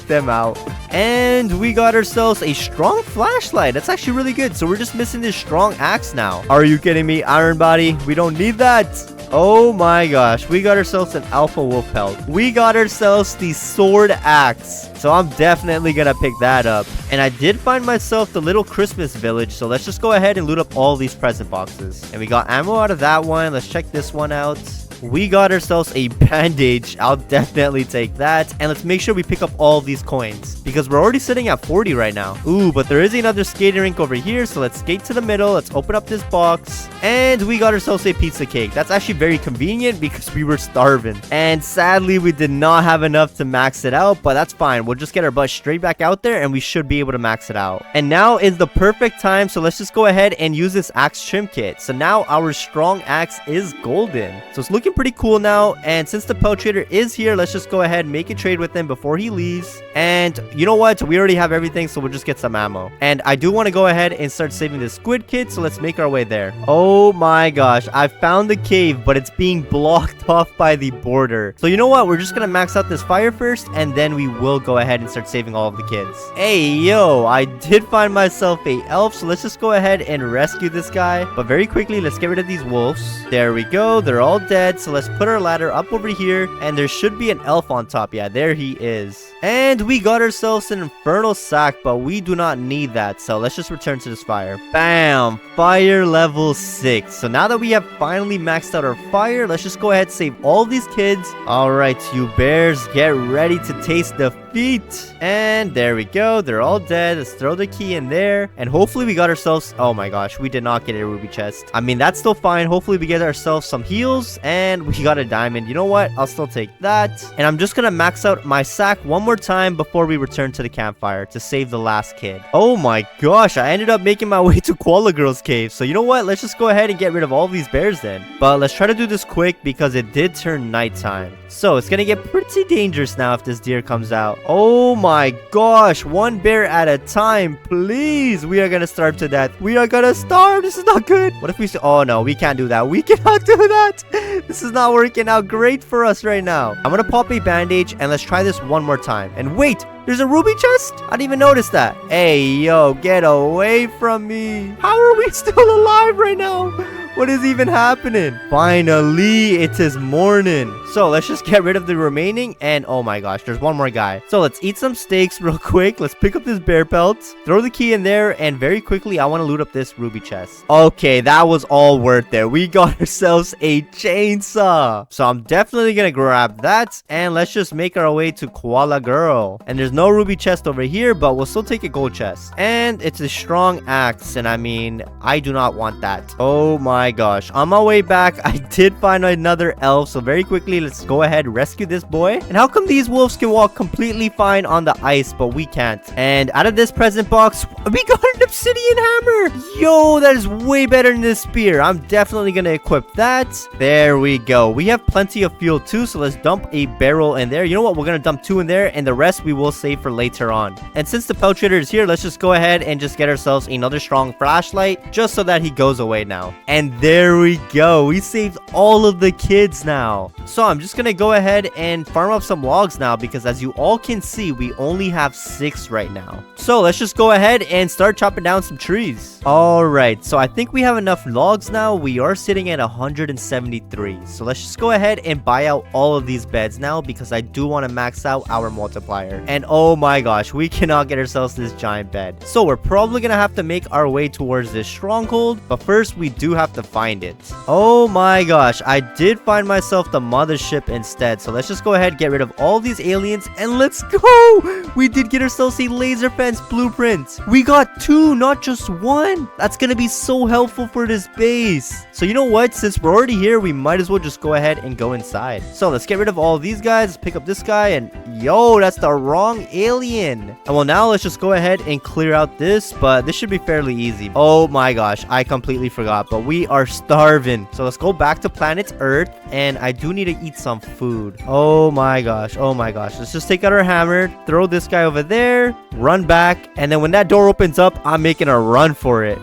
them out. And we got ourselves a strong flashlight. That's actually really good. So we're just missing this strong axe now. Are you kidding me? Iron body. We don't need that. Oh my gosh, we got ourselves an alpha wolf pelt. We got ourselves the sword axe. So I'm definitely gonna pick that up. And I did find myself the little Christmas village, so let's just go ahead and loot up all these present boxes. And we got ammo out of that one. Let's check this one out. We got ourselves a bandage. I'll definitely take that. And let's make sure we pick up all these coins, because we're already sitting at 40 right now. Ooh, but there is another skating rink over here, so let's skate to the middle. Let's open up this box, and we got ourselves a pizza cake. That's actually very convenient because we were starving, and sadly we did not have enough to max it out, but that's fine. We'll just get our butt straight back out there, and we should be able to max it out. And now is the perfect time, so let's just go ahead and use this axe trim kit. So now our strong axe is golden, so it's looking pretty cool now. And since the pelt trader is here, let's just go ahead and make a trade with him before he leaves. And you know what, we already have everything, so we'll just get some ammo. And I do want to go ahead and start saving the squid kit, so let's make our way there. Oh my gosh, I found the cave, but it's being blocked off by the border. So you know what, we're just gonna max out this fire first, and then we will go ahead and start saving all of the kids. Hey yo, I did find myself a elf, so let's just go ahead and rescue this guy. But very quickly, let's get rid of these wolves. There we go, they're all dead. bed. So let's put our ladder up over here. And there should be an elf on top. Yeah, there he is. And we got ourselves an infernal sack, but we do not need that. So let's just return to this fire. Bam! Fire level 6. So now that we have finally maxed out our fire, let's just go ahead and save all these kids. Alright, you bears, get ready to taste defeat. And there we go. They're all dead. Let's throw the key in there. And hopefully we got ourselves... Oh my gosh, we did not get a ruby chest. I mean, that's still fine. Hopefully we get ourselves some heals. And we got a diamond. You know what? I'll still take that. And I'm just gonna max out my sack one more time before we return to the campfire to save the last kid. Oh my gosh, I ended up making my way to Koala Girl's cave. So you know what? Let's just go ahead and get rid of all these bears then. But let's try to do this quick because it did turn nighttime. So it's gonna get pretty dangerous now if this deer comes out. Oh my gosh, one bear at a time, please. We are gonna starve to death. We are gonna starve. This is not good. What if we... Oh no, we can't do that. We cannot do that. This is not working out great for us right now. I'm gonna pop a bandage and let's try this one more time. And wait, there's a ruby chest? I didn't even notice that. Hey, yo, get away from me. How are we still alive right now? What is even happening? Finally, it is morning. So let's just get rid of the remaining. And oh my gosh, there's one more guy. So let's eat some steaks real quick. Let's pick up this bear pelt. Throw the key in there. And very quickly, I want to loot up this ruby chest. Okay, that was all worth it. We got ourselves a chainsaw. So I'm definitely going to grab that. And let's just make our way to Koala Girl. And there's no ruby chest over here, but we'll still take a gold chest. And it's a strong axe. And I mean, I do not want that. Oh my gosh, on my way back I did find another elf, so very quickly let's go ahead and rescue this boy. And how come these wolves can walk completely fine on the ice but we can't? And out of this present box we got an obsidian hammer. Yo, that is way better than this spear. I'm definitely gonna equip that. There we go. We have plenty of fuel too, so let's dump a barrel in there. You know what, we're gonna dump 2 in there and the rest we will save for later on. And since the pelt trader is here, let's just go ahead and just get ourselves another strong flashlight just so that he goes away now. And there we go. We saved all of the kids now. So I'm just gonna go ahead and farm up some logs now because as you all can see, we only have 6 right now. So let's just go ahead and start chopping down some trees. Alright, so I think we have enough logs now. We are sitting at 173. So let's just go ahead and buy out all of these beds now because I do want to max out our multiplier. And oh my gosh, we cannot get ourselves this giant bed. So we're probably gonna have to make our way towards this stronghold, but first we do have to find it. Oh my gosh, I did find myself the mothership instead. So let's just go ahead, get rid of all these aliens, and let's go. We did get ourselves a laser fence blueprint. We got 2, not just 1. That's gonna be so helpful for this base. So you know what, since we're already here, we might as well just go ahead and go inside. So let's get rid of all of these guys. Let's pick up this guy, and yo, that's the wrong alien. And well, now let's just go ahead and clear out this, but this should be fairly easy. Oh my gosh, I completely forgot, but we are starving. So let's go back to planet Earth, and I do need to eat some food. Oh my gosh, oh my gosh. Let's just take out our hammer, throw this guy over there, run back, and then when that door opens up, I'm making a run for it.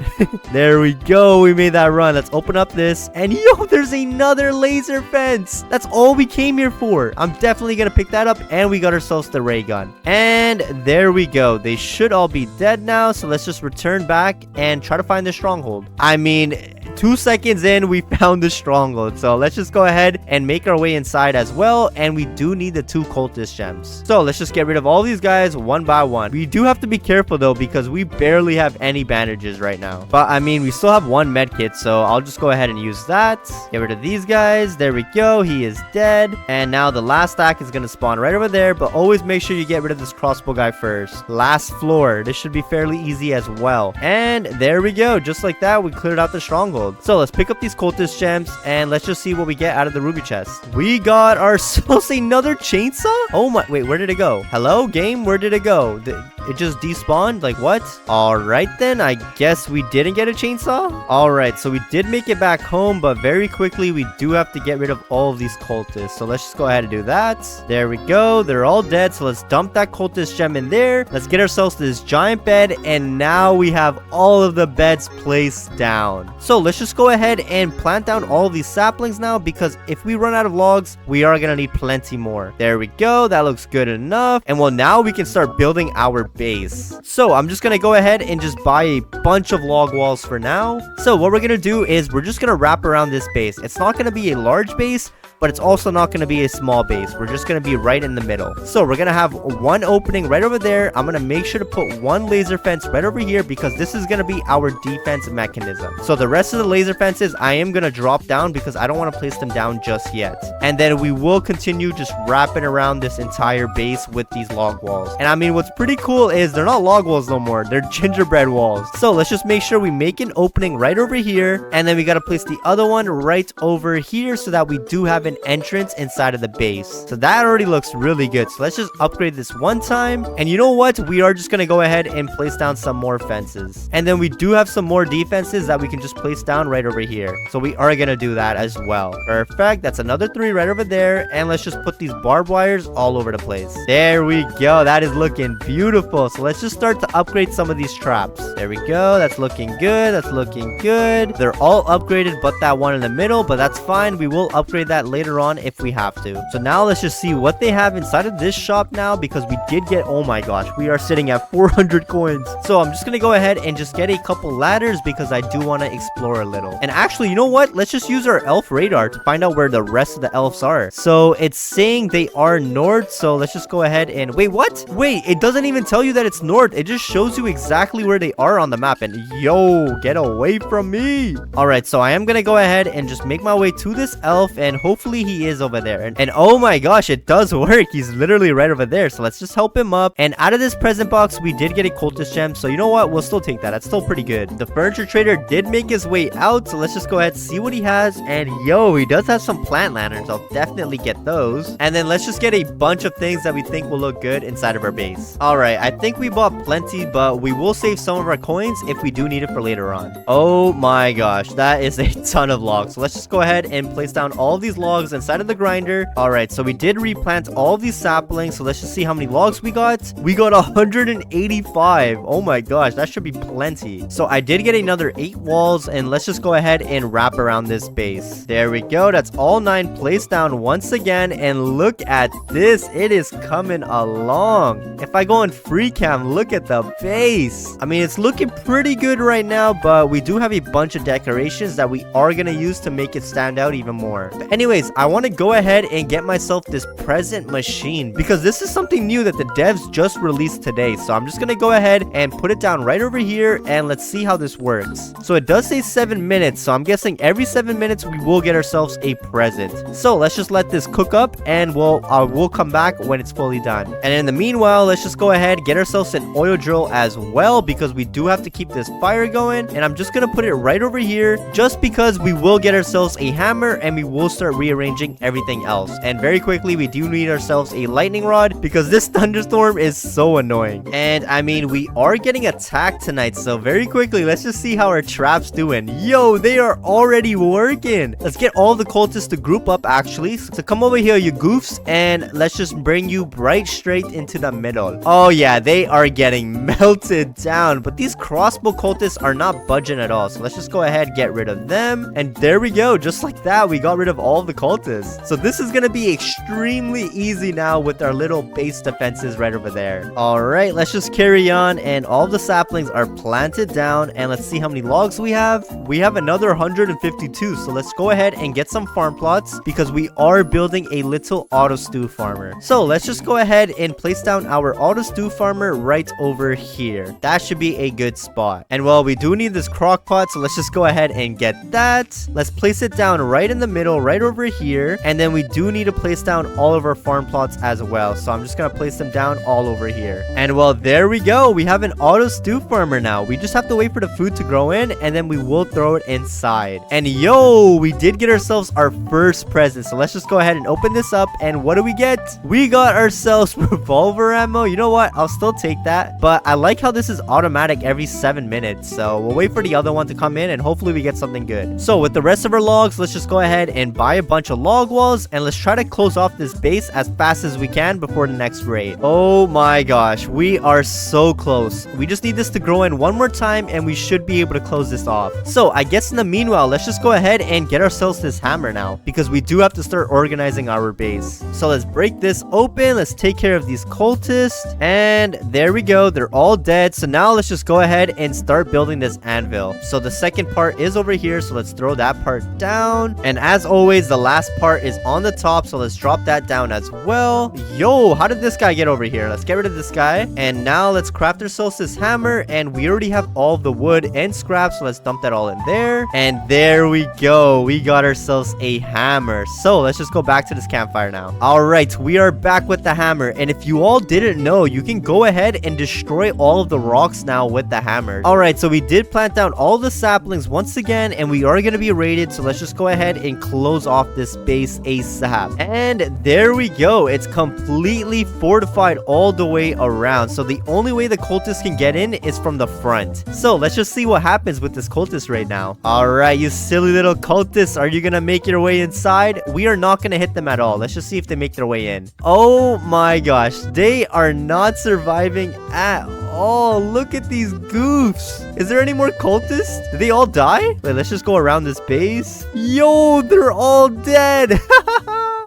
There we go, we made that run. Let's open up this, and yo, there's another laser fence. That's all we came here for. I'm definitely gonna pick that up, and we got ourselves the ray gun. And there we go. They should all be dead now, so let's just return back and try to find the stronghold. I mean, 2 seconds in, we found the stronghold. So let's just go ahead and make our way inside as well. And we do need the 2 cultist gems. So let's just get rid of all these guys one by one. We do have to be careful though, because we barely have any bandages right now. But I mean, we still have 1 med kit, so I'll just go ahead and use that. Get rid of these guys. There we go. He is dead. And now the last stack is going to spawn right over there. But always make sure you get rid of this crossbow guy first. Last floor. This should be fairly easy as well. And there we go. Just like that, we cleared out the stronghold. So let's pick up these cultist gems and let's just see what we get out of the ruby chest. We got ourselves another chainsaw. Oh my, wait, where did it go? Hello, game, where did it go? It just despawned? Like what? All right then, I guess we didn't get a chainsaw. All right, so we did make it back home, but very quickly we do have to get rid of all of these cultists. So let's just go ahead and do that. There we go. They're all dead. So let's dump that cultist gem in there. Let's get ourselves this giant bed, and now we have all of the beds placed down. So let's just go ahead and plant down all these saplings now, because if we run out of logs, we are gonna need plenty more. There we go. That looks good enough. And well, now we can start building our base. So I'm just gonna go ahead and just buy a bunch of log walls for now. So what we're gonna do is we're just gonna wrap around this base. It's not gonna be a large base, but it's also not going to be a small base. We're just going to be right in the middle. So we're going to have one opening right over there. I'm going to make sure to put one laser fence right over here, because this is going to be our defense mechanism. So the rest of the laser fences, I am going to drop down because I don't want to place them down just yet. And then we will continue just wrapping around this entire base with these log walls. And I mean, what's pretty cool is they're not log walls no more. They're gingerbread walls. So let's just make sure we make an opening right over here. And then we got to place the other one right over here so that we do have an entrance inside of the base. So that already looks really good. So let's just upgrade this one time. And you know what? We are just going to go ahead and place down some more fences. And then we do have some more defenses that we can just place down right over here. So we are going to do that as well. Perfect. That's another 3 right over there. And let's just put these barbed wires all over the place. There we go. That is looking beautiful. So let's just start to upgrade some of these traps. There we go. That's looking good. That's looking good. They're all upgraded but that one in the middle, but that's fine. We will upgrade that later on if we have to. So now let's just see what they have inside of this shop now, because we did get, oh my gosh, we are sitting at 400 coins. So I'm just gonna go ahead and just get a couple ladders because I do want to explore a little. And actually, you know what? Let's just use our elf radar to find out where the rest of the elves are. So it's saying they are north, so let's just go ahead and wait, what? Wait, it doesn't even tell you that it's north. It just shows you exactly where they are on the map. And yo, get away from me. All right, so I am gonna go ahead and just make my way to this elf, and hopefully he is over there. And oh my gosh, it does work. He's literally right over there. So let's just help him up. And out of this present box, we did get a cultist gem. So you know what? We'll still take that. That's still pretty good. The furniture trader did make his way out. So let's just go ahead and see what he has. And yo, he does have some plant lanterns. I'll definitely get those. And then let's just get a bunch of things that we think will look good inside of our base. All right, I think we bought plenty, but we will save some of our coins if we do need it for later on. Oh my gosh, that is a ton of logs. So let's just go ahead and place down all of these logs inside of the grinder. All right, so we did replant all of these saplings. So let's just see how many logs we got. We got 185. Oh my gosh, that should be plenty. So I did get another 8 walls, and let's just go ahead and wrap around this base. There we go. That's all 9 placed down once again. And look at this. It is coming along. If I go on free cam, look at the base. I mean, it's looking pretty good right now, but we do have a bunch of decorations that we are going to use to make it stand out even more. But anyways, I want to go ahead and get myself this present machine, because this is something new that the devs just released today. So I'm just going to go ahead and put it down right over here, and let's see how this works. So it does say 7 minutes, so I'm guessing every 7 minutes we will get ourselves a present. So let's just let this cook up, and we'll come back when it's fully done. And in the meanwhile, let's just go ahead, get ourselves an oil drill as well, because we do have to keep this fire going. And I'm just going to put it right over here, just because we will get ourselves a hammer, and we will start rearranging everything else. And very quickly, we do need ourselves a lightning rod, because this thunderstorm is so annoying. And I mean, we are getting attacked tonight, so very quickly, let's just see how our traps doing. Yo, they are already working. Let's get all the cultists to group up, actually. So come over here, you goofs, and let's just bring you right straight into the middle. Oh yeah, they are getting melted down, but these crossbow cultists are not budging at all. So let's just go ahead, get rid of them. And there we go. Just like that, we got rid of all the cultists. So this is going to be extremely easy now with our little base defenses right over there. All right, let's just carry on. And all the saplings are planted down. And let's see how many logs we have. We have another 152. So let's go ahead and get some farm plots, because we are building a little auto stew farmer. So let's just go ahead and place down our auto stew farmer right over here. That should be a good spot. And well, we do need this crock pot, so let's just go ahead and get that. Let's place it down right in the middle, right over here. And then we do need to place down all of our farm plots as well. So I'm just gonna place them down all over here. And well, there we go. We have an auto stew farmer now. We just have to wait for the food to grow in, and then we will throw it inside. And yo, we did get ourselves our first present. So let's just go ahead and open this up. And what do we get? We got ourselves revolver ammo. You know what? I'll still take that. But I like how this is automatic every 7 minutes. So we'll wait for the other one to come in, and hopefully we get something good. So with the rest of our logs, let's just go ahead and buy a bunch of log walls, and let's try to close off this base as fast as we can before the next raid. Oh my gosh, we are so close. We just need this to grow in one more time, and we should be able to close this off. So So I guess in the meanwhile, let's just go ahead and get ourselves this hammer now, because we do have to start organizing our base. So let's break this open. Let's take care of these cultists. And there we go. They're all dead. So now let's just go ahead and start building this anvil. So the second part is over here. So let's throw that part down. And as always, the last part is on the top. So let's drop that down as well. Yo, how did this guy get over here? Let's get rid of this guy. And now let's craft ourselves this hammer. And we already have all the wood and scrap. So let's dump that all in there. And there we go. We got ourselves a hammer. So let's just go back to this campfire now. All right, we are back with the hammer. And if you all didn't know, you can go ahead and destroy all of the rocks now with the hammer. All right, so we did plant down all the saplings once again, and we are going to be raided. So let's just go ahead and close off this base ASAP. And there we go. It's completely fortified all the way around. So the only way the cultists can get in is from the front. So let's just see what happens with this cultist right now. All right, you silly little cultists, are you going to make your way inside? We are not going to hit them at all. Let's just see if they make their way in. Oh my gosh, they are not surviving at all. Look at these goofs. Is there any more cultists? Did they all die? Wait, let's just go around this base. Yo, they're all dead.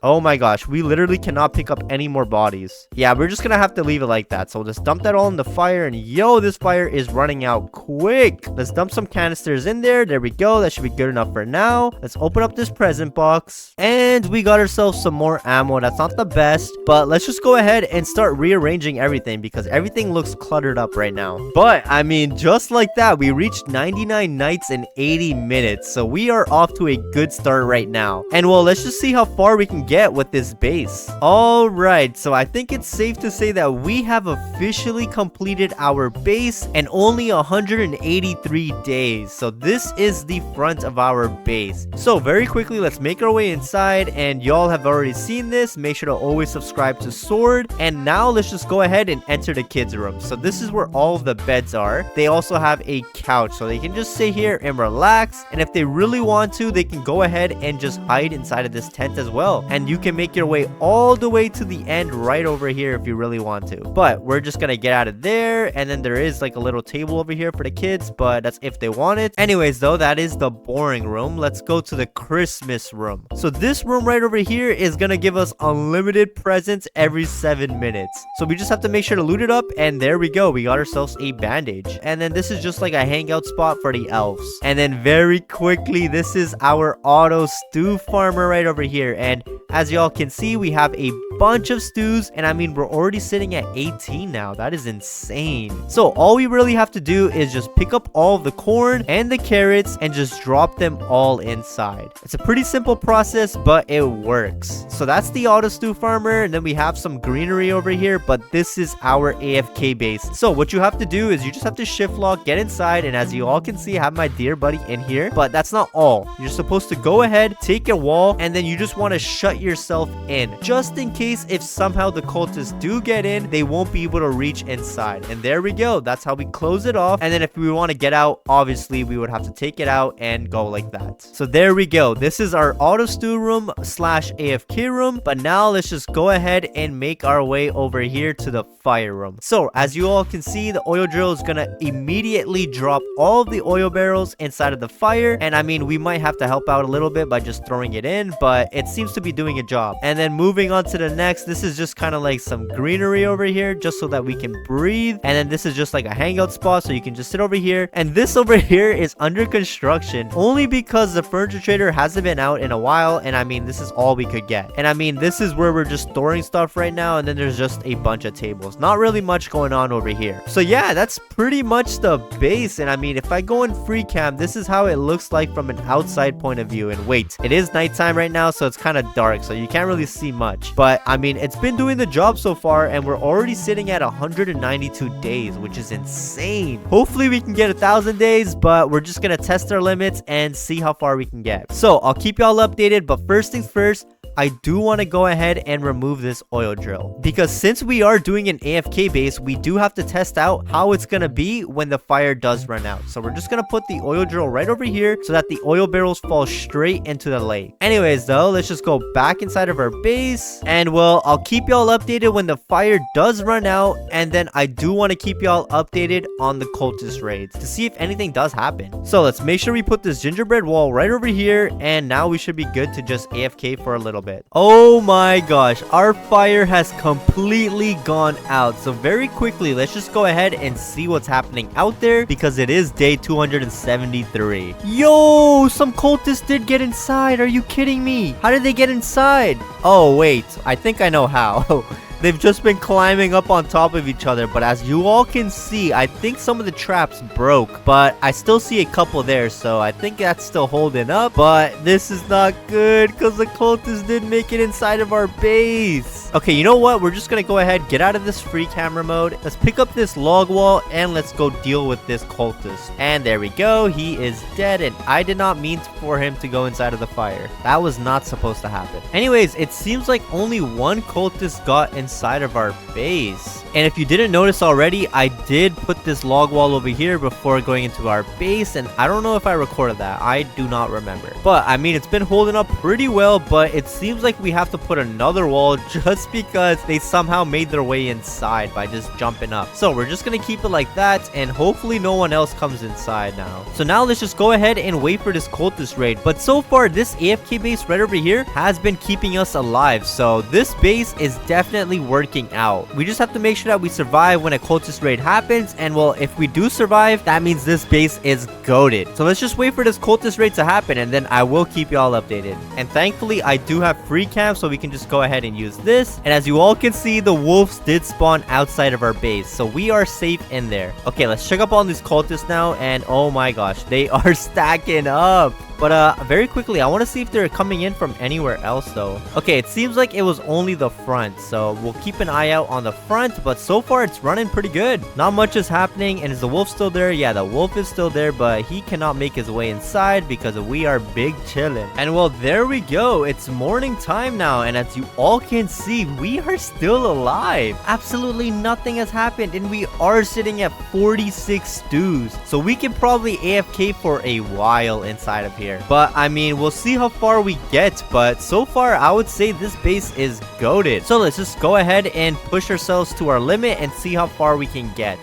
Oh my gosh, we literally cannot pick up any more bodies. Yeah, we're just gonna have to leave it like that. So we'll just dump that all in the fire. And yo, this fire is running out quick. Let's dump some canisters in there. There we go. That should be good enough for now. Let's open up this present box. And we got ourselves some more ammo. That's not the best, but let's just go ahead and start rearranging everything, because everything looks cluttered up right now. But I mean, just like that, we reached 99 nights in 80 minutes. So we are off to a good start right now. And well, let's just see how far we can get with this base. All right, so I think it's safe to say that we have officially completed our base in only 183 days. So this is the front of our base. So very quickly, let's make our way inside. And y'all have already seen this. Make sure to always subscribe to Sword. And now let's just go ahead and enter the kids room. So this is where all of the beds are. They also have a couch, so they can just sit here and relax. And if they really want to, they can go ahead and just hide inside of this tent as well. And you can make your way all the way to the end right over here if you really want to. But we're just gonna get out of there. And then there is like a little table over here for the kids, but that's if they want it. Anyways, though, that is the boring room. Let's go to the Christmas room. So this room right over here is gonna give us unlimited presents every 7 minutes. So we just have to make sure to loot it up. And there we go. We got ourselves a bandage. And then this is just like a hangout spot for the elves. And then very quickly, this is our auto stew farmer right over here. And as y'all can see, we have a bunch of stews, and I mean, we're already sitting at 18 now. That is insane. So all we really have to do is just pick up all of the corn and the carrots and just drop them all inside. It's a pretty simple process, but it works. So that's the auto stew farmer. And then we have some greenery over here, but this is our AFK base. So what you have to do is you just have to shift lock, get inside, and as you all can see, I have my dear buddy in here. But that's not all. You're supposed to go ahead, take a wall, and then you just want to shut yourself in, just in case if somehow the cultists do get in, they won't be able to reach inside. And there we go. That's how we close it off. And then if we want to get out, obviously we would have to take it out and go like that. So there we go. This is our auto stew room slash AFK room. But now let's just go ahead and make our way over here to the fire room. So as you all can see, the oil drill is gonna immediately drop all of the oil barrels inside of the fire. And I mean, we might have to help out a little bit by just throwing it in, but it seems to be doing a job. And then moving on to the next, this is just kind of like some greenery over here just so that we can breathe. And then this is just like a hangout spot, so you can just sit over here. And this over here is under construction only because the furniture trader hasn't been out in a while. And I mean, this is all we could get. And I mean, this is where we're just storing stuff right now. And then there's just a bunch of tables. Not really much going on over here. So yeah, that's pretty much the base. And I mean, if I go in free cam, this is how it looks like from an outside point of view. And wait, it is nighttime right now, so it's kind of dark, so you can't really see much. But I mean, it's been doing the job so far, and we're already sitting at 192 days, which is insane. Hopefully we can get 1,000 days, but we're just gonna test our limits and see how far we can get. So I'll keep y'all updated, but first things first, I do want to go ahead and remove this oil drill. Because since we are doing an AFK base, we do have to test out how it's going to be when the fire does run out. So we're just going to put the oil drill right over here so that the oil barrels fall straight into the lake. Anyways, though, let's just go back inside of our base. And well, I'll keep y'all updated when the fire does run out. And then I do want to keep y'all updated on the cultist raids to see if anything does happen. So let's make sure we put this gingerbread wall right over here. And now we should be good to just AFK for a little bit. Oh my gosh, our fire has completely gone out. So very quickly, let's just go ahead and see what's happening out there because it is day 273. Yo, some cultists did get inside. Are you kidding me? How did they get inside? Oh, wait, I think I know how. They've just been climbing up on top of each other, but as you all can see, I think some of the traps broke, but I still see a couple there, so I think that's still holding up. But this is not good because the cultists did make it inside of our base. Okay, you know what? We're just gonna go ahead, get out of this free camera mode. Let's pick up this log wall and let's go deal with this cultist. And there we go. He is dead, and I did not mean for him to go inside of the fire. That was not supposed to happen. Anyways, it seems like only one cultist got inside of our base. And if you didn't notice already, I did put this log wall over here before going into our base, and I don't know if I recorded that. I do not remember. But I mean, it's been holding up pretty well, but it seems like we have to put another wall just because they somehow made their way inside by just jumping up. So we're just gonna keep it like that, and hopefully no one else comes inside now. So now let's just go ahead and wait for this cultist raid. But so far, this AFK base right over here has been keeping us alive. So this base is definitely working out. We just have to make sure that we survive when a cultist raid happens, and well, if we do survive, that means this base is goated. So let's just wait for this cultist raid to happen, and then I will keep y'all updated. And thankfully, I do have free camp, so we can just go ahead and use this. And as you all can see, the wolves did spawn outside of our base, so we are safe in there. Okay, let's check up on these cultists now, and oh my gosh, they are stacking up. But very quickly, I want to see if they're coming in from anywhere else though. Okay, it seems like it was only the front, so we'll keep an eye out on the front. But so far, it's running pretty good. Not much is happening. And is the wolf still there? Yeah, the wolf is still there, but he cannot make his way inside because we are big chilling. And well, there we go. It's morning time now, and as you all can see, we are still alive. Absolutely nothing has happened, and we are sitting at 46 stews, so we can probably AFK for a while inside of here. But I mean, we'll see how far we get, but so far I would say this base is goated. So let's just go ahead and push ourselves to our limit and see how far we can get.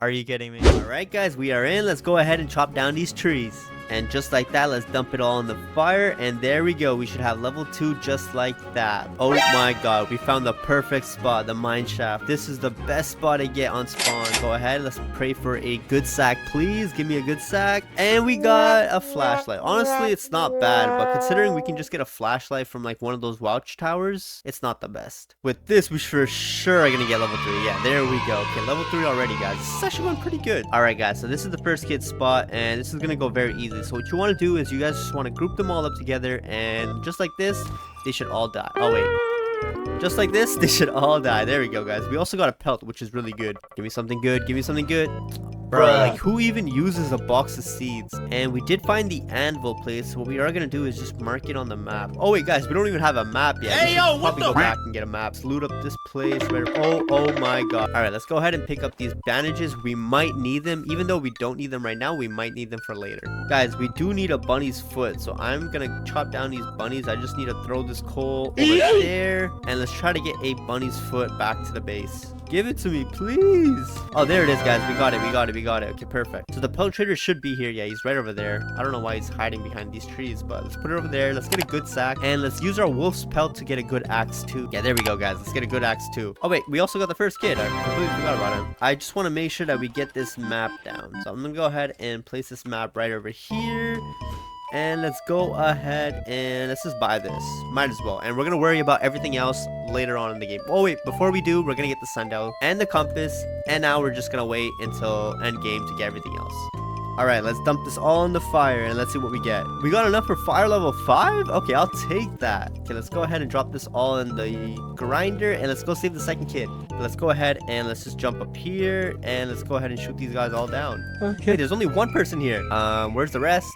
Are you kidding me? Alright guys, we are in. Let's go ahead and chop down these trees. And just like that, let's dump it all in the fire. And there we go. We should have level 2 just like that. Oh my god. We found the perfect spot. The mine shaft. This is the best spot to get on spawn. Go ahead. Let's pray for a good sack, please. Give me a good sack. And we got a flashlight. Honestly, it's not bad. But considering we can just get a flashlight from like one of those watchtowers, it's not the best. With this, we for sure are going to get level 3. Yeah, there we go. Okay, level 3 already, guys. This is actually going pretty good. Alright, guys. So this is the first kid spot. And this is going to go very easy. So what you want to do is you guys just want to group them all up together, and just like this, they should all die. Oh wait, just like this, they should all die. There we go, guys. We also got a pelt, which is really good. Give me something good. Give me something good. Bro, like who even uses a box of seeds? And we did find the anvil place. So what we are gonna do is just mark it on the map. Oh wait, guys, we don't even have a map yet. Hey, yo, what the? Go back and get a map. Let's loot up this place. Oh my god. All right, let's go ahead and pick up these bandages. We might need them, even though we don't need them right now. We might need them for later. Guys, we do need a bunny's foot, so I'm gonna chop down these bunnies. I just need to throw this coal over there, and let's try to get a bunny's foot back to the base. Give it to me, please. Oh, there it is, guys. We got it. Okay, perfect. So the pelt trader should be here. Yeah, he's right over there. I don't know why he's hiding behind these trees, but let's put it over there. Let's get a good sack, and let's use our wolf's pelt to get a good axe too. Yeah, there we go, guys. Let's get a good axe too. Oh wait, we also got the first kid. I completely forgot about him. I just want to make sure that we get this map down. So I'm gonna go ahead and place this map right over here. And let's go ahead and let's just buy this. Might as well. And we're going to worry about everything else later on in the game. Oh, wait. Before we do, we're going to get the sundial and the compass. And now we're just going to wait until end game to get everything else. All right, let's dump this all in the fire and let's see what we get. We got enough for fire level 5? Okay, I'll take that. Okay, let's go ahead and drop this all in the grinder and let's go save the second kid. Let's go ahead and let's just jump up here and let's go ahead and shoot these guys all down. Okay, there's only one person here. Where's the rest?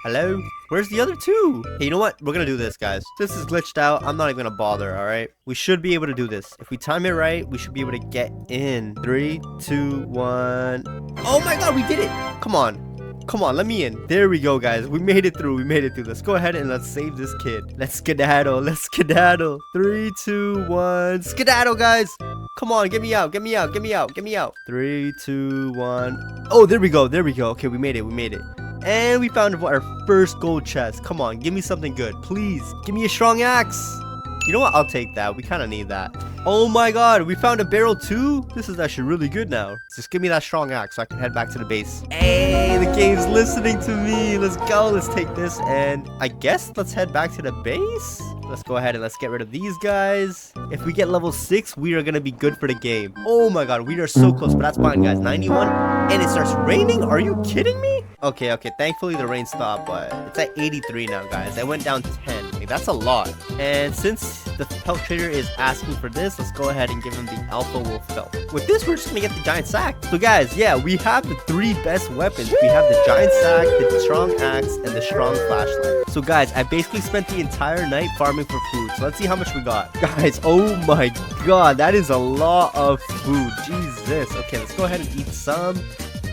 Hello? Where's the other two? Hey, you know what? We're gonna do this, guys. This is glitched out. I'm not even gonna bother, alright? We should be able to do this. If we time it right, we should be able to get in. 3, 2, 1. Oh my god, we did it! Come on. Come on, let me in. There we go, guys. We made it through. We made it through. Let's go ahead and let's save this kid. Let's skedaddle. Let's skedaddle. 3, 2, 1. Skedaddle, guys. Come on, get me out. Get me out. Get me out. Get me out. 3, 2, 1. Oh, there we go. There we go. Okay, we made it. We made it. And we found our first gold chest. Come on, give me something good. Please, give me a strong axe. You know what? I'll take that. We kind of need that. Oh my god, we found a barrel too? This is actually really good now. Just give me that strong axe so I can head back to the base. Hey, the game's listening to me. Let's go. Let's take this and I guess let's head back to the base. Let's go ahead and let's get rid of these guys. If we get level 6, we are going to be good for the game. Oh my god, we are so close, but that's fine, guys. 91 and it starts raining? Are you kidding me? Okay, thankfully the rain stopped, but it's at 83 now, guys. I went down 10. Like, that's a lot. And since the pelt trader is asking for this, let's go ahead and give him the alpha wolf pelt. With this, we're just gonna get the giant sack. So guys, yeah, we have the 3 best weapons. We have the giant sack, the strong axe, and the strong flashlight. So guys, I basically spent the entire night farming for food. So let's see how much we got. Guys, oh my god, that is a lot of food. Jesus. Okay, let's go ahead and eat some.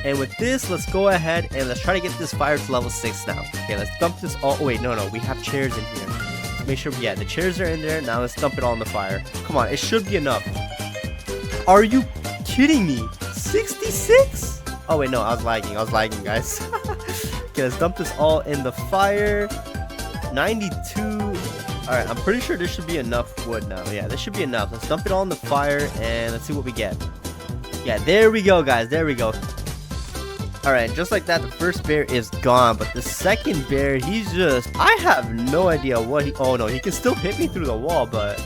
And with this, let's go ahead and let's try to get this fire to level 6 now. Okay, let's dump this all. Oh, wait, no, we have chairs in here. Let's make sure, yeah, the chairs are in there. Now let's dump it all in the fire. Come on, it should be enough. Are you kidding me? 66? Oh, wait, no, I was lagging, guys. Okay, let's dump this all in the fire. 92. Alright, I'm pretty sure there should be enough wood now. Yeah, this should be enough. Let's dump it all in the fire and let's see what we get. Yeah, there we go, guys. There we go. Alright, just like that, the first bear is gone. But the second bear, he's just... I have no idea what he... Oh, no, he can still hit me through the wall, but...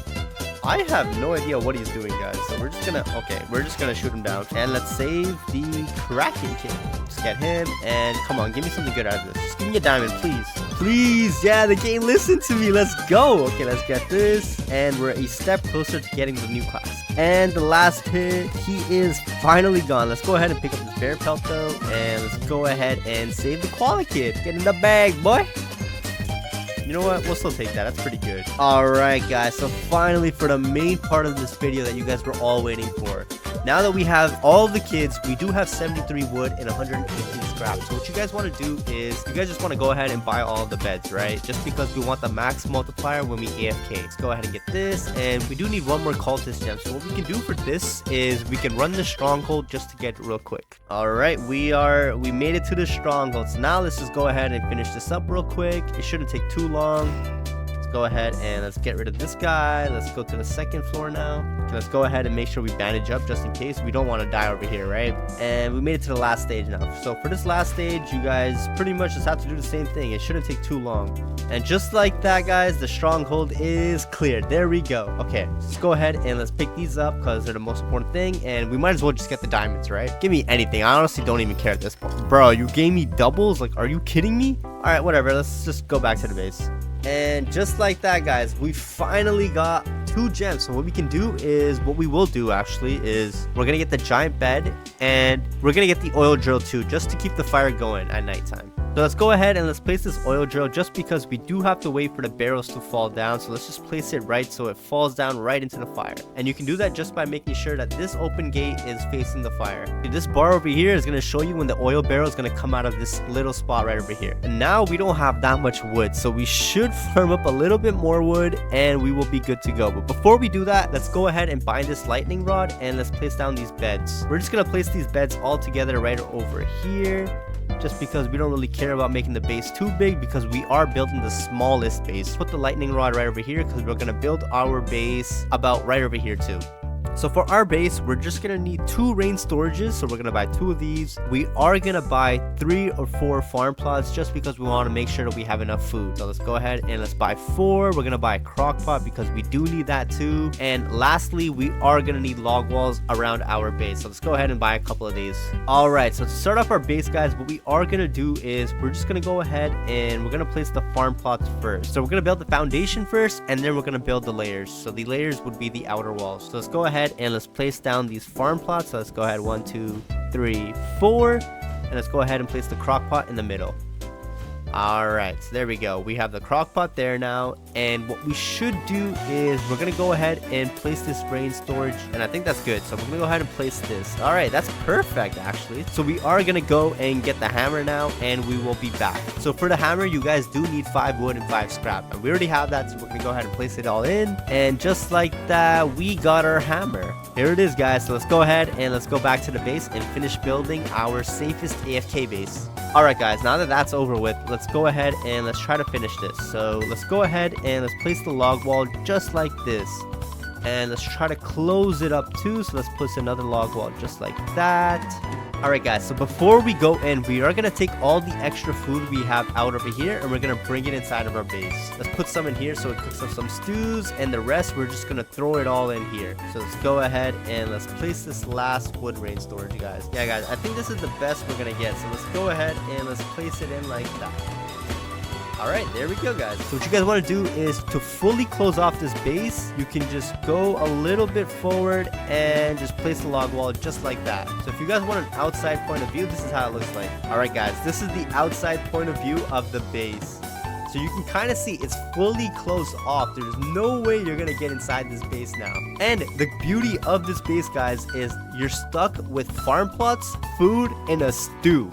I have no idea what he's doing, guys. So we're just gonna... Okay, we're just gonna shoot him down. And let's save the Kraken kid. Just get him. And come on, give me something good out of this. Just give me a diamond, please. Please, yeah, the game listened to me. Let's go. Okay, let's get this. And we're a step closer to getting the new class. And the last hit, he is finally gone. Let's go ahead and pick up this bear pelt, though. And let's go ahead and save the koala kid. Get in the bag, boy. You know what? We'll still take that. That's pretty good. Alright, guys. So finally, for the main part of this video that you guys were all waiting for. Now that we have all the kids, we do have 73 wood and 118 scrap. So what you guys want to do is, you guys just want to go ahead and buy all the beds, right? Just because we want the max multiplier when we AFK. Let's go ahead and get this. And we do need one more cultist gem. So what we can do for this is we can run the stronghold just to get it real quick. Alright, we made it to the stronghold. So now let's just go ahead and finish this up real quick. It shouldn't take too long. Let's go ahead and let's get rid of this guy. Let's go to the second floor now. Okay, let's go ahead and make sure we bandage up just in case. We don't want to die over here, right? And we made it to the last stage now. So for this last stage, you guys pretty much just have to do the same thing. It shouldn't take too long. And just like that, guys, the stronghold is cleared. There we go. Okay, let's go ahead and let's pick these up because they're the most important thing. And we might as well just get the diamonds, right? Give me anything. I honestly don't even care at this point. Bro, you gave me doubles? Like, are you kidding me? All right, whatever. Let's just go back to the base. And just like that, guys, we finally got 2 gems. So what we can do is, what we will do actually is we're gonna get the giant bed and we're gonna get the oil drill too, just to keep the fire going at nighttime. So let's go ahead and let's place this oil drill just because we do have to wait for the barrels to fall down. So let's just place it right so it falls down right into the fire. And you can do that just by making sure that this open gate is facing the fire. This bar over here is going to show you when the oil barrel is going to come out of this little spot right over here. And now we don't have that much wood, so we should farm up a little bit more wood and we will be good to go. But before we do that, let's go ahead and bind this lightning rod and let's place down these beds. We're just going to place these beds all together right over here, just because we don't really care about making the base too big because we are building the smallest base. Put the lightning rod right over here because we're going to build our base about right over here too. So for our base, we're just going to need 2 rain storages. So we're going to buy 2 of these. We are going to buy 3 or 4 farm plots just because we want to make sure that we have enough food. So let's go ahead and let's buy 4. We're going to buy a crock pot because we do need that too. And lastly, we are going to need log walls around our base. So let's go ahead and buy a couple of these. All right, so to start off our base, guys, what we are going to do is we're just going to go ahead and we're going to place the farm plots first. So we're going to build the foundation first and then we're going to build the layers. So the layers would be the outer walls. So let's go ahead and let's place down these farm plots. So let's go ahead 1, 2, 3, 4, and let's go ahead and place the crock pot in the middle. All right, so there we go. We have the crock pot there now. And what we should do is we're going to go ahead and place this grain storage. And I think that's good. So we're going to go ahead and place this. All right, that's perfect, actually. So we are going to go and get the hammer now, and we will be back. So for the hammer, you guys do need 5 wood and 5 scrap. And we already have that, so we're going to go ahead and place it all in. And just like that, we got our hammer. Here it is, guys. So let's go ahead and let's go back to the base and finish building our safest AFK base. All right, guys, now that that's over with, let's go ahead and let's try to finish this. So let's go ahead and let's place the log wall just like this. And let's try to close it up too. So let's place another log wall just like that. All right, guys, so before we go in, we are going to take all the extra food we have out over here and we're going to bring it inside of our base. Let's put some in here so it cooks up some stews, and the rest we're just going to throw it all in here. So let's go ahead and let's place this last wood rain storage, guys. Yeah, guys, I think this is the best we're going to get. So let's go ahead and let's place it in like that. Alright, there we go, guys. So what you guys want to do is to fully close off this base, you can just go a little bit forward and just place the log wall just like that. So if you guys want an outside point of view, this is how it looks like. Alright, guys, this is the outside point of view of the base. So you can kind of see it's fully closed off. There's no way you're going to get inside this base now. And the beauty of this base, guys, is you're stuck with farm plots, food, and a stew.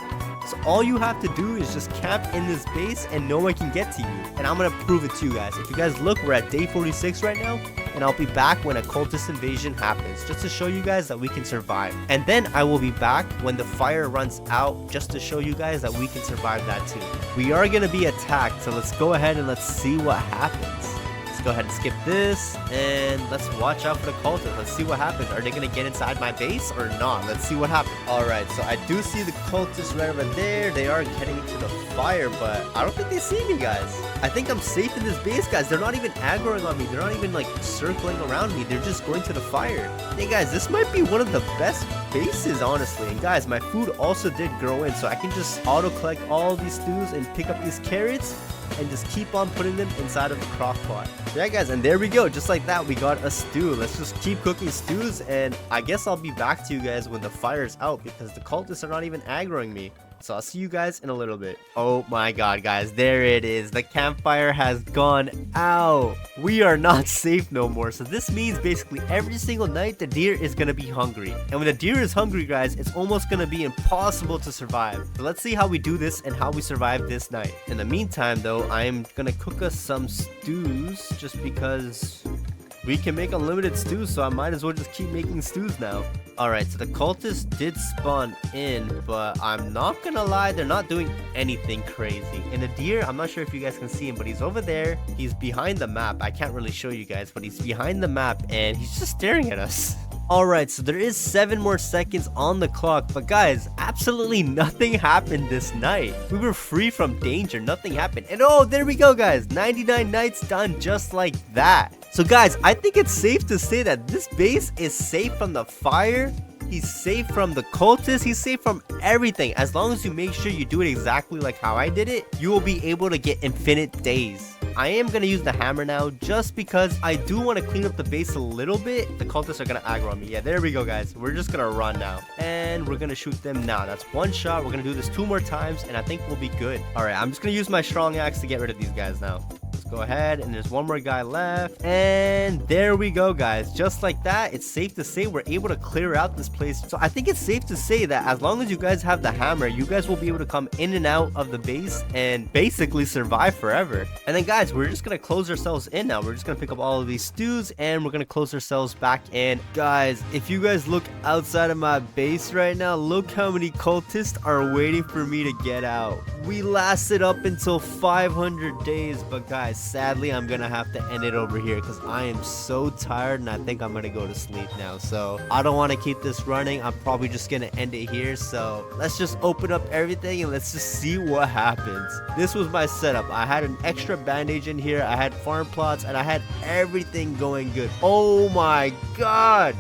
So all you have to do is just camp in this base and no one can get to you. And I'm going to prove it to you guys. If you guys look, we're at day 46 right now. And I'll be back when a cultist invasion happens, just to show you guys that we can survive. And then I will be back when the fire runs out, just to show you guys that we can survive that too. We are going to be attacked, so let's go ahead and let's see what happens. Go ahead and skip this, and let's watch out for the cultists. Let's see what happens. Are they gonna get inside my base or not? Let's see what happens. All right, so I do see the cultists right over there. They are heading to the fire, but I don't think they see me, guys. I think I'm safe in this base, guys. They're not even aggroing on me. They're not even like circling around me. They're just going to the fire. Hey guys, this might be one of the best bases, honestly. And guys, my food also did grow in, so I can just auto collect all these stews and pick up these carrots and just keep on putting them inside of the crock pot. So yeah, guys, and there we go. Just like that, we got a stew. Let's just keep cooking stews, and I guess I'll be back to you guys when the fire's out, because the cultists are not even aggroing me. So I'll see you guys in a little bit. Oh my god, guys, there it is. The campfire has gone out. We are not safe no more. So this means basically every single night the deer is gonna be hungry. And when the deer is hungry, guys, it's almost gonna be impossible to survive. So let's see how we do this and how we survive this night. In the meantime, though, I'm gonna cook us some stews just because we can make unlimited stews, so I might as well just keep making stews now. Alright, so the cultists did spawn in, but I'm not gonna lie, they're not doing anything crazy. And the deer, I'm not sure if you guys can see him, but he's over there. He's behind the map. I can't really show you guys, but he's behind the map and he's just staring at us. Alright, so there is 7 more seconds on the clock, but guys, absolutely nothing happened this night. We were free from danger, nothing happened. And oh, there we go, guys, 99 nights done just like that. So guys, I think it's safe to say that this base is safe from the fire. He's safe from the cultists. He's safe from everything. As long as you make sure you do it exactly like how I did it, you will be able to get infinite days. I am going to use the hammer now just because I do want to clean up the base a little bit. The cultists are going to aggro on me. Yeah, there we go, guys. We're just going to run now. And we're going to shoot them now. That's one shot. We're going to do this 2 more times, and I think we'll be good. All right, I'm just going to use my strong axe to get rid of these guys now. Let's go ahead, and there's one more guy left. And there we go, guys. Just like that, it's safe to say we're able to clear out this place. So I think it's safe to say that as long as you guys have the hammer, you guys will be able to come in and out of the base and basically survive forever. And then, guys, we're just gonna close ourselves in now. We're just gonna pick up all of these stews and we're gonna close ourselves back in. Guys, if you guys look outside of my base right now, look how many cultists are waiting for me to get out. We lasted up until 500 days, but guys, sadly I'm gonna have to end it over here because I am so tired and I think I'm gonna go to sleep now. So I don't want to keep this running. I'm probably just gonna end it here. So let's just open up everything and let's just see what happens. This was my setup. I had an extra bandage in here, I had farm plots, and I had everything going good. Oh my god,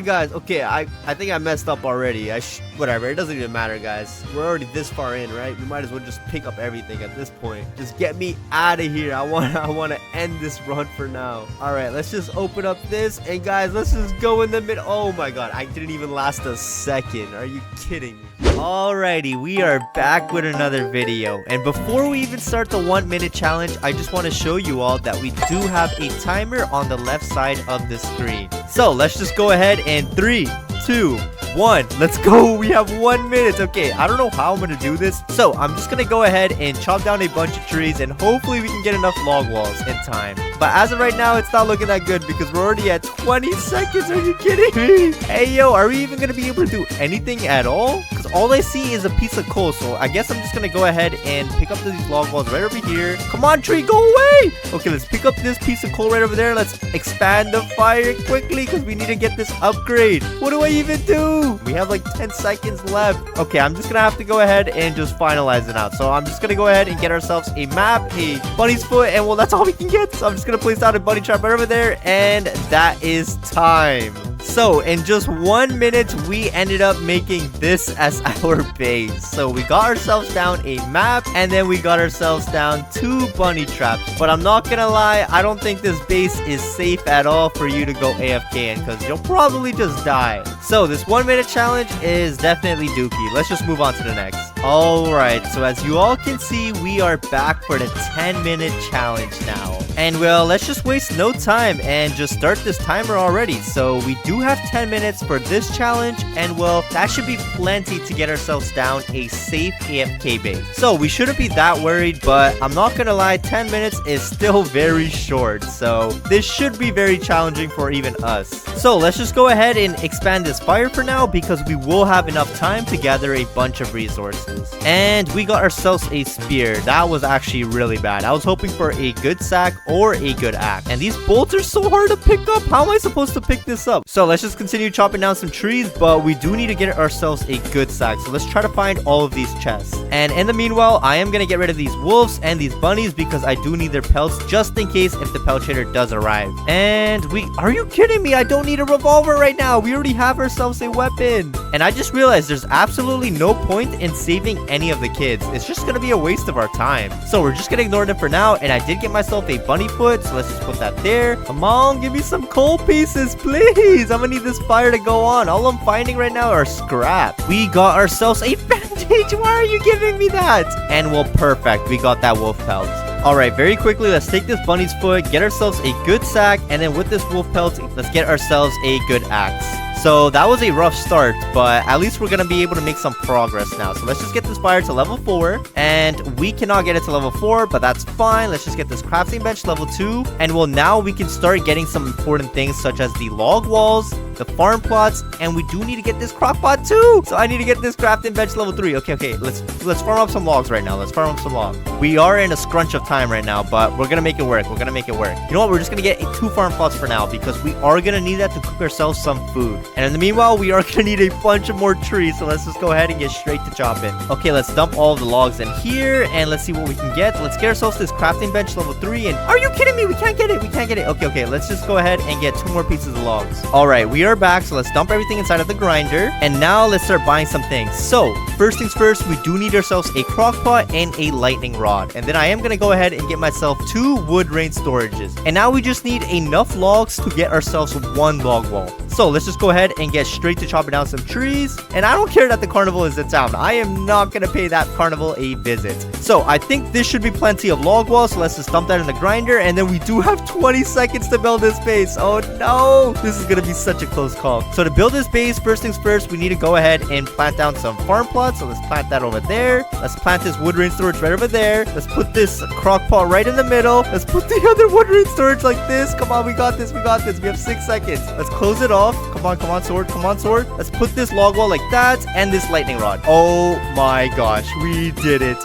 guys. Okay, I think I messed up already. Whatever, it doesn't even matter, guys. We're already this far in, right? We might as well just pick up everything at this point. Just get me out out of here. I want to end this run for now. All right, let's just open up this. And guys, let's just go in the middle. Oh my god, I didn't even last a second. Are you kidding me? Alrighty, we are back with another video. And before we even start the 1 minute challenge, I just want to show you all that we do have a timer on the left side of the screen. So let's just go ahead and 3, 2, 1. Let's go. We have 1 minute. Okay, I don't know how I'm gonna do this, so I'm just gonna go ahead and chop down a bunch of trees, and hopefully we can get enough log walls in time. But as of right now, it's not looking that good because we're already at 20 seconds. Are you kidding me? Hey yo, are we even gonna be able to do anything at all? Because all I see is a piece of coal, so I guess I'm just gonna go ahead and pick up these log walls right over here. Come on, tree, go away. Okay, let's pick up this piece of coal right over there. Let's expand the fire quickly because we need to get this upgrade. What do I even do? We have like 10 seconds left. Okay, I'm just gonna have to go ahead and just finalize it out. So I'm just gonna go ahead and get ourselves a map, a bunny's foot, and well, that's all we can get. So I'm just gonna place down a bunny trap right over there, and that is time. So in just 1 minute, we ended up making this as our base. So we got ourselves down a map, and then we got ourselves down 2 bunny traps. But I'm not gonna lie, I don't think this base is safe at all for you to go AFK in, because you'll probably just die. So this 1 minute challenge is definitely dookie. Let's just move on to the next. Alright, so as you all can see, we are back for the 10-minute challenge now. And well, let's just waste no time and just start this timer already. So we do have 10 minutes for this challenge, and well, that should be plenty to get ourselves down a safe AFK base. So we shouldn't be that worried, but I'm not gonna lie, 10 minutes is still very short. So this should be very challenging for even us. So let's just go ahead and expand this fire for now, because we will have enough time to gather a bunch of resources. And we got ourselves a spear. That was actually really bad. I was hoping for a good sack or a good axe. And these bolts are so hard to pick up. How am I supposed to pick this up? So let's just continue chopping down some trees, but we do need to get ourselves a good sack. So let's try to find all of these chests. And in the meanwhile, I am gonna get rid of these wolves and these bunnies because I do need their pelts just in case if the pelt trader does arrive. And are you kidding me? I don't need a revolver right now. We already have ourselves a weapon. And I just realized there's absolutely no point in saving any of the kids. It's just gonna be a waste of our time. So we're just gonna ignore them for now. And I did get myself a bunny foot, so let's just put that there. Come on, give me some coal pieces, please. I'm gonna need this fire to go on. All I'm finding right now are scrap. We got ourselves a bandage. Why are you giving me that? And well, perfect. We got that wolf pelt. Alright, very quickly, let's take this bunny's foot, get ourselves a good sack, and then with this wolf pelt, let's get ourselves a good axe. So that was a rough start, but at least we're going to be able to make some progress now. So let's just get this fire to level 4, and we cannot get it to level 4, but that's fine. Let's just get this crafting bench level 2, and well, now we can start getting some important things such as the log walls, the farm plots, and we do need to get this crock pot too. So I need to get this crafting bench level 3. Okay, let's farm up some logs right now. Let's farm up some logs. We are in a scrunch of time right now, but we're gonna make it work. You know what? We're just gonna get 2 farm plots for now because we are gonna need that to cook ourselves some food. And in the meanwhile, we are gonna need a bunch of more trees. So let's just go ahead and get straight to chopping. Okay, let's dump all of the logs in here and let's see what we can get. Let's get ourselves this crafting bench level 3. And are you kidding me? We can't get it. Okay, let's just go ahead and get 2 more pieces of logs. All right, we are back. So let's dump everything inside of the grinder. And now let's start buying some things. So first things first, we do need ourselves a crock pot and a lightning rod. And then I am gonna go ahead and get myself 2 wood rain storages. And now we just need enough logs to get ourselves 1 log wall. So let's just go ahead and get straight to chopping down some trees. And I don't care that the carnival is in town. I am not gonna pay that carnival a visit. So I think this should be plenty of log walls. So let's just dump that in the grinder. And then we do have 20 seconds to build this base. Oh no, this is gonna be such a close call. So to build this base, first things first, we need to go ahead and plant down some farm plots. So let's plant that over there. Let's plant this wood rain storage right over there. Let's put this crock pot right in the middle. Let's put the other wood rain storage like this. Come on, we got this. We have 6 seconds. Let's close it off. Come on, sword. Let's put this log wall like that and this lightning rod. Oh my gosh, we did it.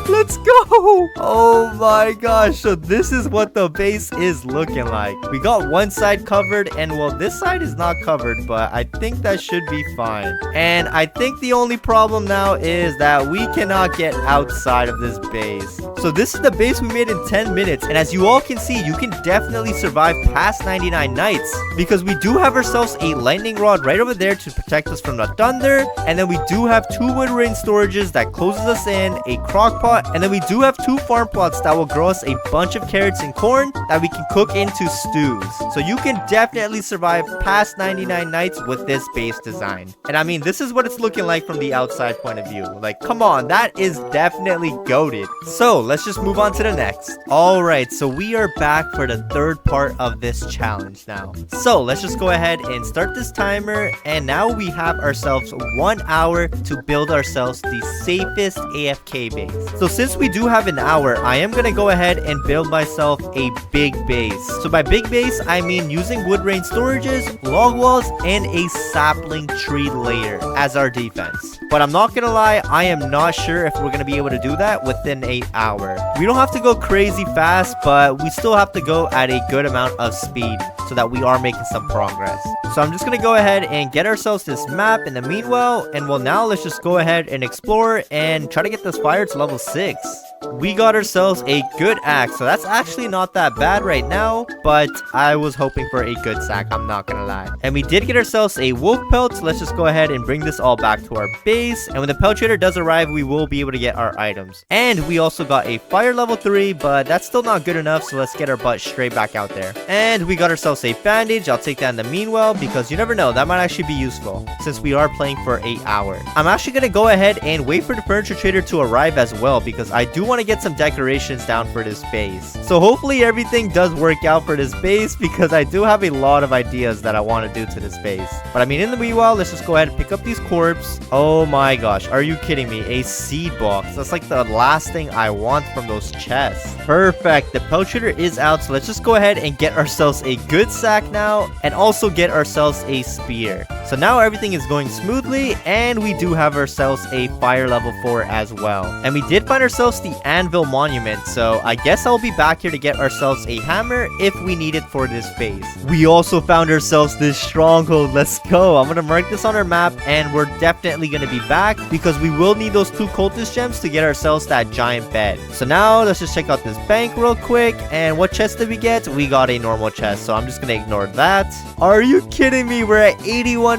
Let's go. Oh my gosh. So this is what the base is looking like. We got one side covered, and well, this side is not covered, but I think that should be fine. And I think the only problem now is that we cannot get outside of this base. So this is the base we made in 10 minutes. And as you all can see, you can definitely survive past 99 nights because we do do have ourselves a lightning rod right over there to protect us from the thunder. And then we do have 2 wood rain storages that closes us in, a crock pot, and then we do have 2 farm plots that will grow us a bunch of carrots and corn that we can cook into stews. So you can definitely survive past 99 nights with this base design. And I mean, this is what it's looking like from the outside point of view. Like, come on, that is definitely goated. So let's just move on to the next. All right, so we are back for the 3rd part of this challenge now. So let's just go ahead and start this timer. And now we have ourselves 1 hour to build ourselves the safest AFK base. So since we do have an hour, I am going to go ahead and build myself a big base. So by big base, I mean using wood rain storages, log walls, and a sapling tree layer as our defense. But I'm not gonna lie, I am not sure if we're gonna be able to do that within 8 hours. We don't have to go crazy fast, but we still have to go at a good amount of speed so that we are making some progress. So I'm just gonna go ahead and get ourselves this map in the meanwhile, and well, now let's just go ahead and explore and try to get this fire to level 6. We got ourselves a good axe, so that's actually not that bad right now, but I was hoping for a good sack, I'm not gonna lie. And we did get ourselves a wolf pelt, so let's just go ahead and bring this all back to our base. And when the pelt trader does arrive, we will be able to get our items. And we also got a fire level 3, but that's still not good enough, so let's get our butt straight back out there. And we got ourselves a bandage. I'll take that in the meanwhile, because you never know, that might actually be useful since we are playing for 8 hours. I'm actually gonna go ahead and wait for the furniture trader to arrive as well, because I do want to get some decorations down for this base. So hopefully everything does work out for this base, because I do have a lot of ideas that I want to do to this base. But I mean, in the meanwhile, let's just go ahead and pick up these corpses. Oh my gosh, are you kidding me? A seed box. That's like the last thing I want from those chests. Perfect. The pelt trader is out, so let's just go ahead and get ourselves a good sack now, and also get ourselves a spear. So now everything is going smoothly, and we do have ourselves a fire level 4 as well. And we did find ourselves the anvil monument, so I guess I'll be back here to get ourselves a hammer if we need it for this base. We also found ourselves this stronghold. Let's go. I'm gonna mark this on our map, and we're definitely gonna be back because we will need those 2 cultist gems to get ourselves that giant bed. So now let's just check out this bank real quick. And what chest did we get? We got a normal chest, so I'm just gonna ignore that. Are you kidding me? We're at 81%.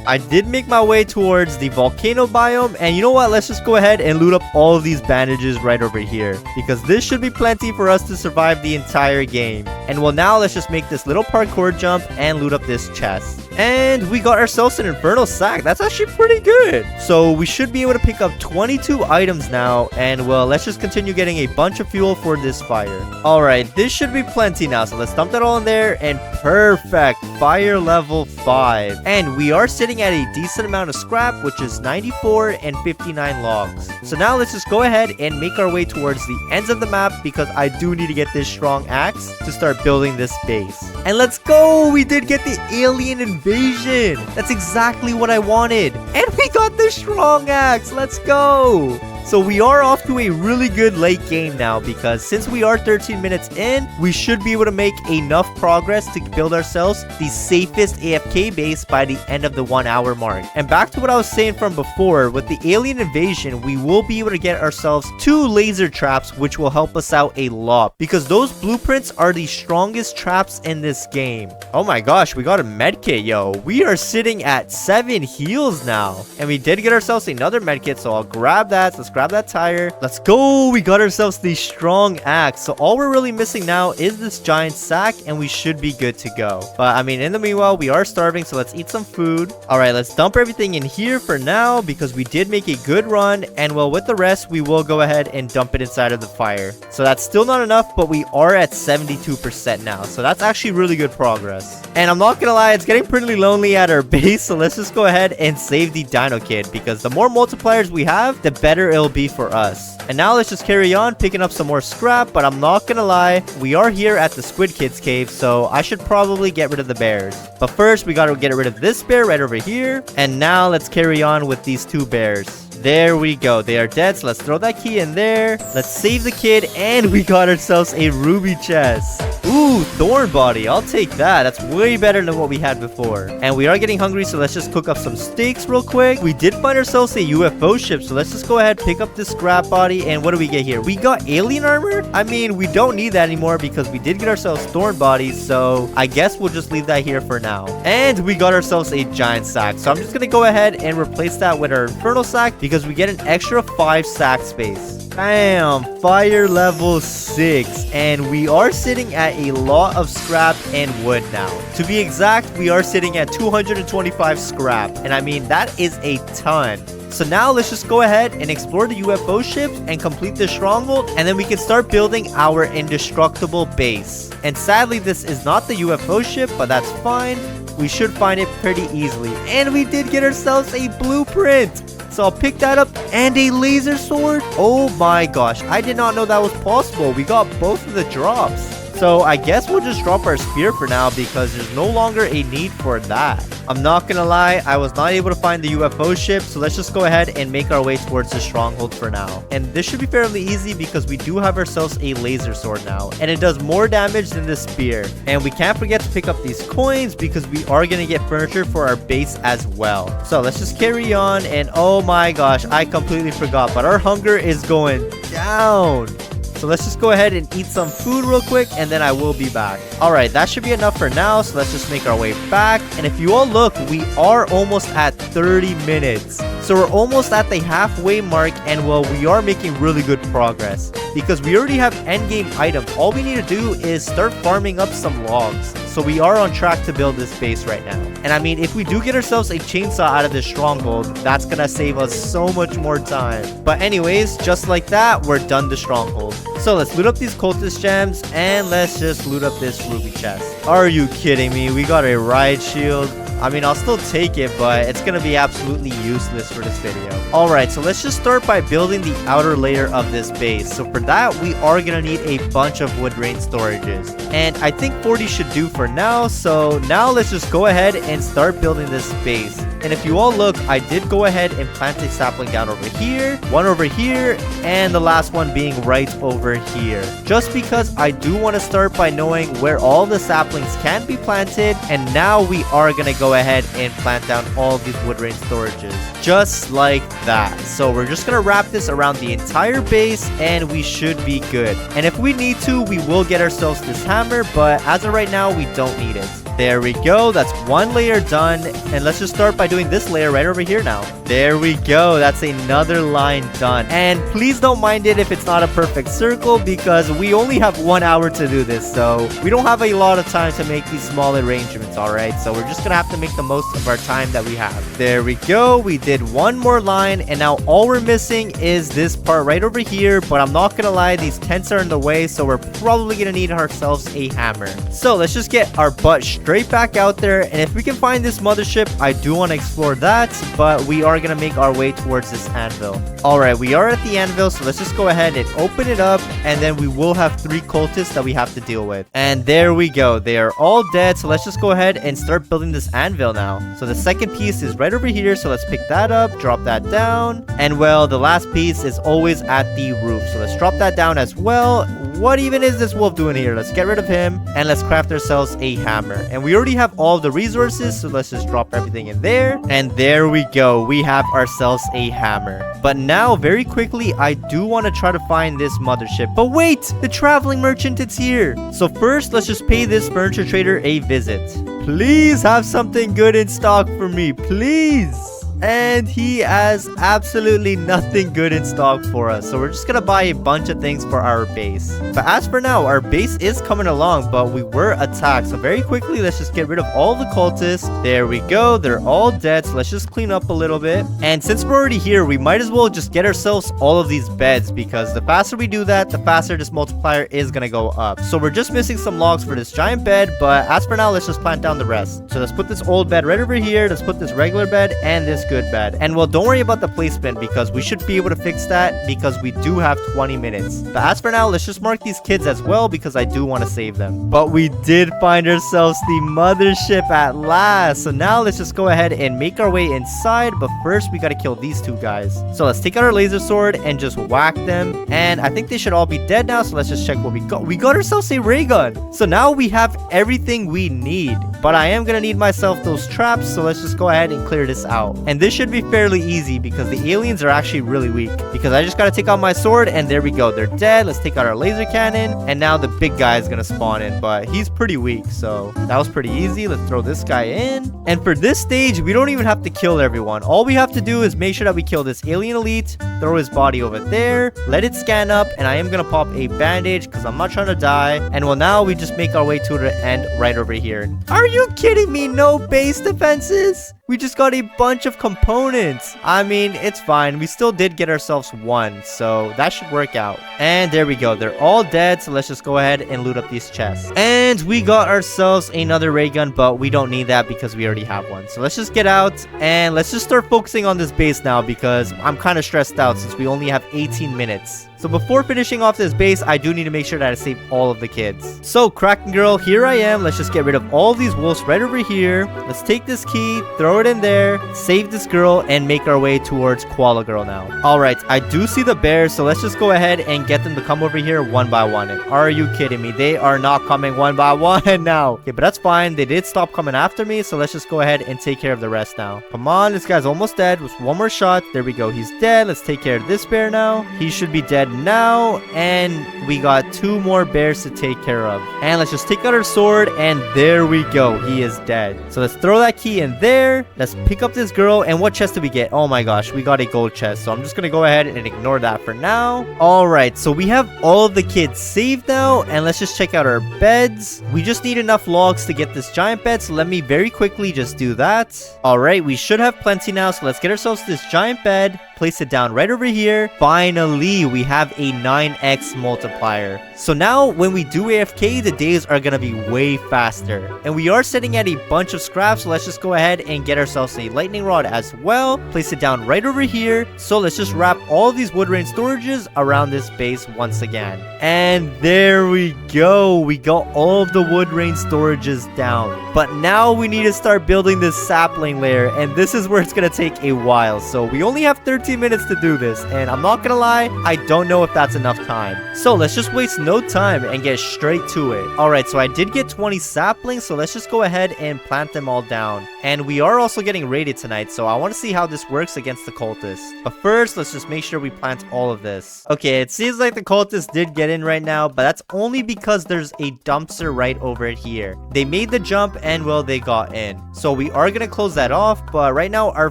I did make my way towards the volcano biome, and you know what? Let's just go ahead and loot up all of these bandages right over here, because this should be plenty for us to survive the entire game. And well, now let's just make this little parkour jump and loot up this chest. And we got ourselves an infernal sack. That's actually pretty good. So we should be able to pick up 22 items now. And well, let's just continue getting a bunch of fuel for this fire. All right, this should be plenty now. So let's dump that all in there, and perfect. Fire level 5. And we are sitting at a decent amount of scrap, which is 94 and 59 logs. So now let's just go ahead and make our way towards the ends of the map, because I do need to get this strong axe to start building this base. And let's go. We did get the alien invasion. That's exactly what I wanted. And we got the strong axe. Let's go. So we are off to a really good late game now, because since we are 13 minutes in, we should be able to make enough progress to build ourselves the safest AFK base by the end of the 1 hour mark. And back to what I was saying from before, with the alien invasion, we will be able to get ourselves 2 laser traps, which will help us out a lot, because those blueprints are the strongest traps in this game. Oh my gosh, we got a medkit, yo. We are sitting at 7 heals now, and we did get ourselves another medkit, so I'll grab that. Let's grab that tire. Let's go. We got ourselves the strong axe. So all we're really missing now is this giant sack, and we should be good to go. But I mean, in the meanwhile, we are starving, so let's eat some food. All right, let's dump everything in here for now, because we did make a good run. And well, with the rest, we will go ahead and dump it inside of the fire. So that's still not enough, but we are at 72% now. So that's actually really good progress. And I'm not gonna lie, it's getting pretty lonely at our base. So let's just go ahead and save the dino kid, because the more multipliers we have, the better it'll be for us. And now let's just carry on picking up some more scrap. But I'm not gonna lie, we are here at the Squid Kids cave, so I should probably get rid of the bears. But first, we gotta get rid of this bear right over here. And now let's carry on with these 2 bears. There we go. They are dead, so let's throw that key in there. Let's save the kid, and we got ourselves a ruby chest. Ooh, thorn body. I'll take that. That's way better than what we had before. And we are getting hungry, so let's just cook up some steaks real quick. We did find ourselves a UFO ship, so let's just go ahead, pick up this scrap body. And what do we get here? We got alien armor? I mean, we don't need that anymore because we did get ourselves thorn bodies, so I guess we'll just leave that here for now. And we got ourselves a giant sack, so I'm just gonna go ahead and replace that with our infernal sack because we get an extra 5 sack space. Bam! Fire level 6. And we are sitting at a lot of scrap and wood now. To be exact, we are sitting at 225 scrap. And I mean, that is a ton. So now let's just go ahead and explore the UFO ships and complete the stronghold, and then we can start building our indestructible base. And sadly, this is not the UFO ship, but that's fine. We should find it pretty easily. And we did get ourselves a blueprint. So I'll pick that up, and a laser sword. Oh my gosh, I did not know that was possible. We got both of the drops. So I guess we'll just drop our spear for now because there's no longer a need for that. I'm not gonna lie, I was not able to find the UFO ship, so let's just go ahead and make our way towards the stronghold for now. And this should be fairly easy because we do have ourselves a laser sword now, and it does more damage than the spear. And we can't forget to pick up these coins because we are gonna get furniture for our base as well. So let's just carry on, and oh my gosh, I completely forgot, but our hunger is going down. So let's just go ahead and eat some food real quick, and then I will be back. Alright, that should be enough for now, so let's just make our way back. And if you all look, we are almost at 30 minutes. So we're almost at the halfway mark, and well, we are making really good progress. Because we already have endgame items. All we need to do is start farming up some logs. So we are on track to build this base right now. And I mean, if we do get ourselves a chainsaw out of this stronghold, that's gonna save us so much more time. But anyways, just like that, we're done the stronghold. So let's loot up these cultist gems, and let's just loot up this ruby chest. Are you kidding me? We got a riot shield. I mean, I'll still take it, but it's gonna be absolutely useless for this video. Alright, so let's just start by building the outer layer of this base. So for that, we are gonna need a bunch of wood grain storages. And I think 40 should do for now, so now let's just go ahead and start building this base. And if you all look, I did go ahead and plant a sapling down over here, one over here, and the last one being right over here. Just because I do want to start by knowing where all the saplings can be planted, and now we are gonna go ahead and plant down all of these wood grain storages. Just like that. So we're just gonna wrap this around the entire base, and we should be good. And if we need to, we will get ourselves this hammer, but as of right now, we don't need it. There we go. That's one layer done. And let's just start by doing this layer right over here now. There we go. That's another line done. And please don't mind it if it's not a perfect circle because we only have 1 hour to do this. So we don't have a lot of time to make these small arrangements, alright? So we're just gonna have to make the most of our time that we have. There we go. We did one more line. And now all we're missing is this part right over here. But I'm not gonna lie, these tents are in the way. So we're probably gonna need ourselves a hammer. So let's just get our butt straight back out there, and if we can find this mothership, I do want to explore that, but we are gonna make our way towards this anvil. Alright, we are at the anvil, so let's just go ahead and open it up, and then we will have 3 cultists that we have to deal with. And there we go, they are all dead, so let's just go ahead and start building this anvil now. So the second piece is right over here, so let's pick that up, drop that down, and well, the last piece is always at the roof, so let's drop that down as well. What even is this wolf doing here? Let's get rid of him, and let's craft ourselves a hammer. And we already have all the resources, so let's just drop everything in there. And there we go. We have ourselves a hammer. But now, very quickly, I do want to try to find this mothership. But wait! The traveling merchant is here! So first, let's just pay this furniture trader a visit. Please have something good in stock for me. Please! And he has absolutely nothing good in stock for us. So we're just gonna buy a bunch of things for our base. But as for now, our base is coming along, but we were attacked. So very quickly, let's just get rid of all the cultists. There we go. They're all dead. So let's just clean up a little bit. And since we're already here, we might as well just get ourselves all of these beds, because the faster we do that, the faster this multiplier is gonna go up. So we're just missing some logs for this giant bed, but as for now, let's just plant down the rest. So let's put this old bed right over here. Let's put this regular bed and this good bed. And well, don't worry about the placement because we should be able to fix that because we do have 20 minutes. But as for now, let's just mark these kids as well because I do want to save them. But we did find ourselves the mothership at last. So now let's just go ahead and make our way inside. But first, we got to kill these two guys. So let's take out our laser sword and just whack them. And I think they should all be dead now. So let's just check what we got. We got ourselves a ray gun. So now we have everything we need. But I am going to need myself those traps. So let's just go ahead and clear this out. And this should be fairly easy because the aliens are actually really weak. Because I just got to take out my sword and there we go. They're dead. Let's take out our laser cannon. And now the big guy is going to spawn in. But he's pretty weak. So that was pretty easy. Let's throw this guy in. And for this stage, we don't even have to kill everyone. All we have to do is make sure that we kill this alien elite. Throw his body over there. Let it scan up. And I am going to pop a bandage because I'm not trying to die. And well, now we just make our way to the end right over here. Are you kidding me? No base defenses? We just got a bunch of components. I mean, it's fine. We still did get ourselves one, so that should work out. And there we go. They're all dead, so let's just go ahead and loot up these chests. And we got ourselves another ray gun, but we don't need that because we already have one. So let's just get out and let's just start focusing on this base now because I'm kind of stressed out since we only have 18 minutes. So before finishing off this base, I do need to make sure that I save all of the kids. So Kraken Girl, here I am. Let's just get rid of all these wolves right over here. Let's take this key, throw it in there, save this girl, and make our way towards Koala Girl now. Alright, I do see the bears, so let's just go ahead and get them to come over here one by one. And are you kidding me? They are not coming one by one now. Okay, but that's fine. They did stop coming after me, so let's just go ahead and take care of the rest now. Come on, this guy's almost dead. With one more shot. There we go. He's dead. Let's take care of this bear now. He should be dead now, and we got two more bears to take care of. And let's just take out our sword, and there we go. He is dead. So let's throw that key in there. Let's pick up this girl. And what chest did we get? Oh my gosh, we got a gold chest. So I'm just gonna go ahead and ignore that for now. All right, so we have all of the kids saved now, and let's just check out our beds. We just need enough logs to get this giant bed, so let me very quickly just do that. All right, we should have plenty now, so let's get ourselves this giant bed. Place it down right over here. Finally, we have a 9x multiplier. So now when we do AFK, the days are gonna be way faster. And we are sitting at a bunch of scraps, so let's just go ahead and get ourselves a lightning rod as well. Place it down right over here. So let's just wrap all of these wood rain storages around this base once again. And there we go. We got all of the wood rain storages down. But now we need to start building this sapling layer, and this is where it's gonna take a while. So we only have 13 minutes to do this, and I'm not gonna lie, I don't know if that's enough time. So let's just waste no time and get straight to it. Alright, so I did get 20 saplings, so let's just go ahead and plant them all down. And we are also getting raided tonight, so I want to see how this works against the cultists. But first, let's just make sure we plant all of this. Okay, it seems like the cultists did get in right now, but that's only because there's a dumpster right over here. They made the jump and, well, they got in. So we are gonna close that off, but right now our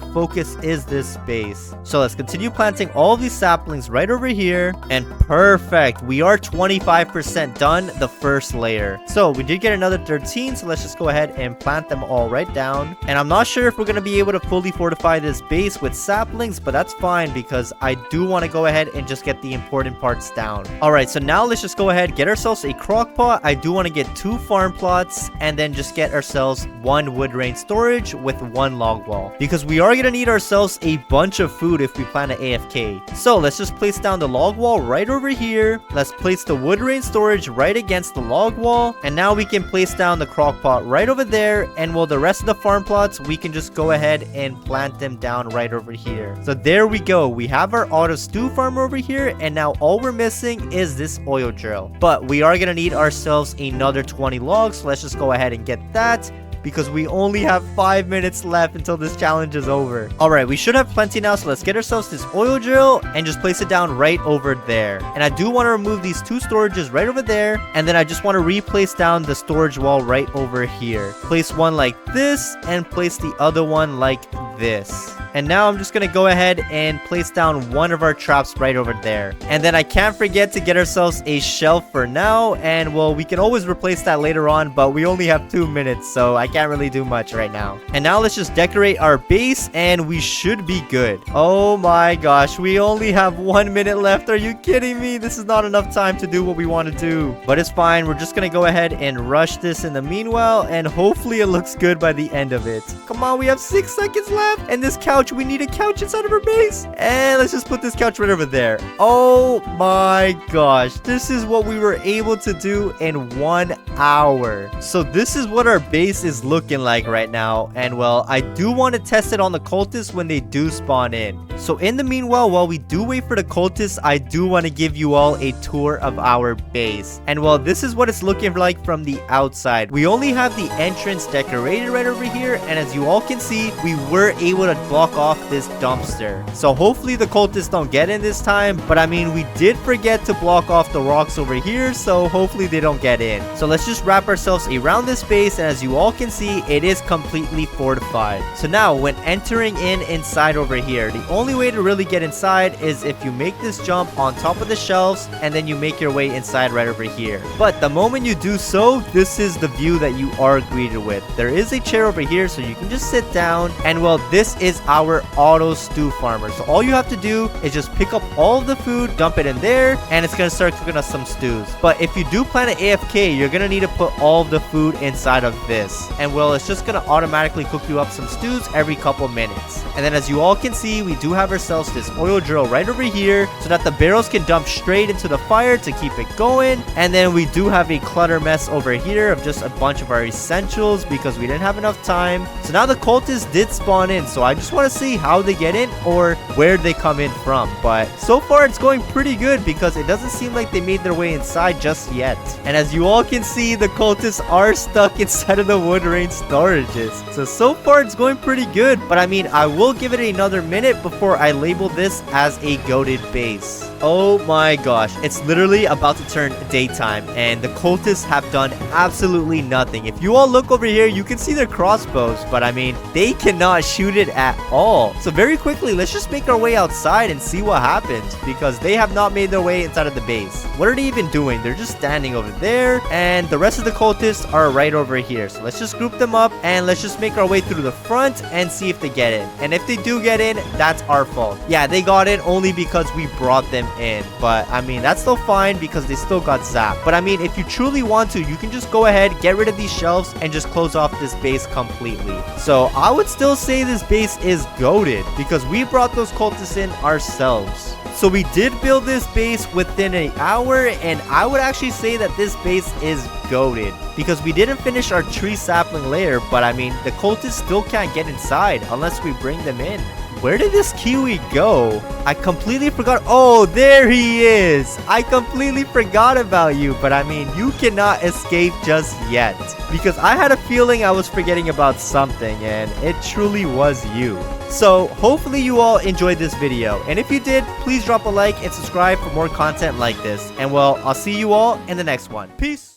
focus is this space. So let's continue planting all of these saplings right over here. And perfect, we are 25% done the first layer. So we did get another 13, so let's just go ahead and plant them all right down. And I'm not sure if we're gonna be able to fully fortify this base with saplings, but that's fine because I do want to go ahead and just get the important parts down. Alright, so now let's just go ahead, get ourselves a crock pot. I do want to get 2 farm plots and then just get ourselves 1 wood rain storage with 1 log wall, because we are gonna need ourselves a bunch of food if we plan to AFK. So let's just place down the log wall right over here. Let's place the wood rain storage right against the log wall, and now we can place down the crock pot right over there. And well, the rest of the farm plots, we can just go ahead and plant them down right over here. So there we go. We have our auto stew farm over here, and now all we're missing is this oil drill. But we are gonna need ourselves another 20 logs, so let's just go ahead and get that, because we only have 5 minutes left until this challenge is over. Alright, we should have plenty now, so let's get ourselves this oil drill and just place it down right over there. And I do want to remove these 2 storages right over there, and then I just want to replace down the storage wall right over here. Place one like this, and place the other one like this. And now I'm just gonna go ahead and place down one of our traps right over there. And then I can't forget to get ourselves a shelf for now, and well, we can always replace that later on, but we only have 2 minutes, so I can't really do much right now. And now let's just decorate our base, and we should be good. Oh my gosh, we only have 1 minute left. Are you kidding me? This is not enough time to do what we want to do. But it's fine. We're just gonna go ahead and rush this in the meanwhile, and hopefully it looks good by the end of it. Come on, we have 6 seconds left, and this couch couch. We need a couch inside of our base. And let's just put this couch right over there. Oh my gosh. This is what we were able to do in 1 hour. So this is what our base is looking like right now. And well, I do want to test it on the cultists when they do spawn in. So in the meanwhile, while we do wait for the cultists, I do want to give you all a tour of our base. And well, this is what it's looking like from the outside. We only have the entrance decorated right over here, and as you all can see, we were able to block off this dumpster. So hopefully the cultists don't get in this time, but I mean, we did forget to block off the rocks over here, so hopefully they don't get in. So let's just wrap ourselves around this base, and as you all can see, it is completely fortified. So now when entering inside over here, the only way to really get inside is if you make this jump on top of the shelves and then you make your way inside right over here. But the moment you do so, this is the view that you are greeted with. There is a chair over here, so you can just sit down, and well, this is our auto stew farmer. So all you have to do is just pick up all of the food, dump it in there, and it's gonna start cooking us some stews. But if you do plan an AFK, you're gonna need to put all of the food inside of this, and well, it's just gonna automatically cook you up some stews every couple minutes. And then as you all can see, we do have ourselves this oil drill right over here so that the barrels can dump straight into the fire to keep it going. And then we do have a clutter mess over here of just a bunch of our essentials because we didn't have enough time. So now the cultists did spawn in, so I just want to see how they get in or where they come in from. But so far it's going pretty good because it doesn't seem like they made their way inside just yet. And as you all can see, the cultists are stuck inside of the wood rain storages. So far it's going pretty good, but I mean, I will give it another minute before I label this as a goated base. Oh my gosh, it's literally about to turn daytime and the cultists have done absolutely nothing. If you all look over here, you can see their crossbows, but I mean, they cannot shoot it at all. So very quickly, let's just make our way outside and see what happens because they have not made their way inside of the base. What are they even doing? They're just standing over there, and the rest of the cultists are right over here. So let's just group them up and let's just make our way through the front and see if they get in. And if they do get in, that's our fault. Yeah, they got in only because we brought them in, but I mean, that's still fine because they still got zapped. But I mean, if you truly want to, you can just go ahead, get rid of these shelves and just close off this base completely. So I would still say this base is goated because we brought those cultists in ourselves. So we did build this base within an hour, and I would actually say that this base is goated because we didn't finish our tree sapling layer, but I mean, the cultists still can't get inside unless we bring them in. Where did this kiwi go? I completely forgot. Oh, there he is. I completely forgot about you, but I mean, you cannot escape just yet because I had a feeling I was forgetting about something, and it truly was you. So hopefully you all enjoyed this video, and if you did, please drop a like and subscribe for more content like this. And well, I'll see you all in the next one. Peace.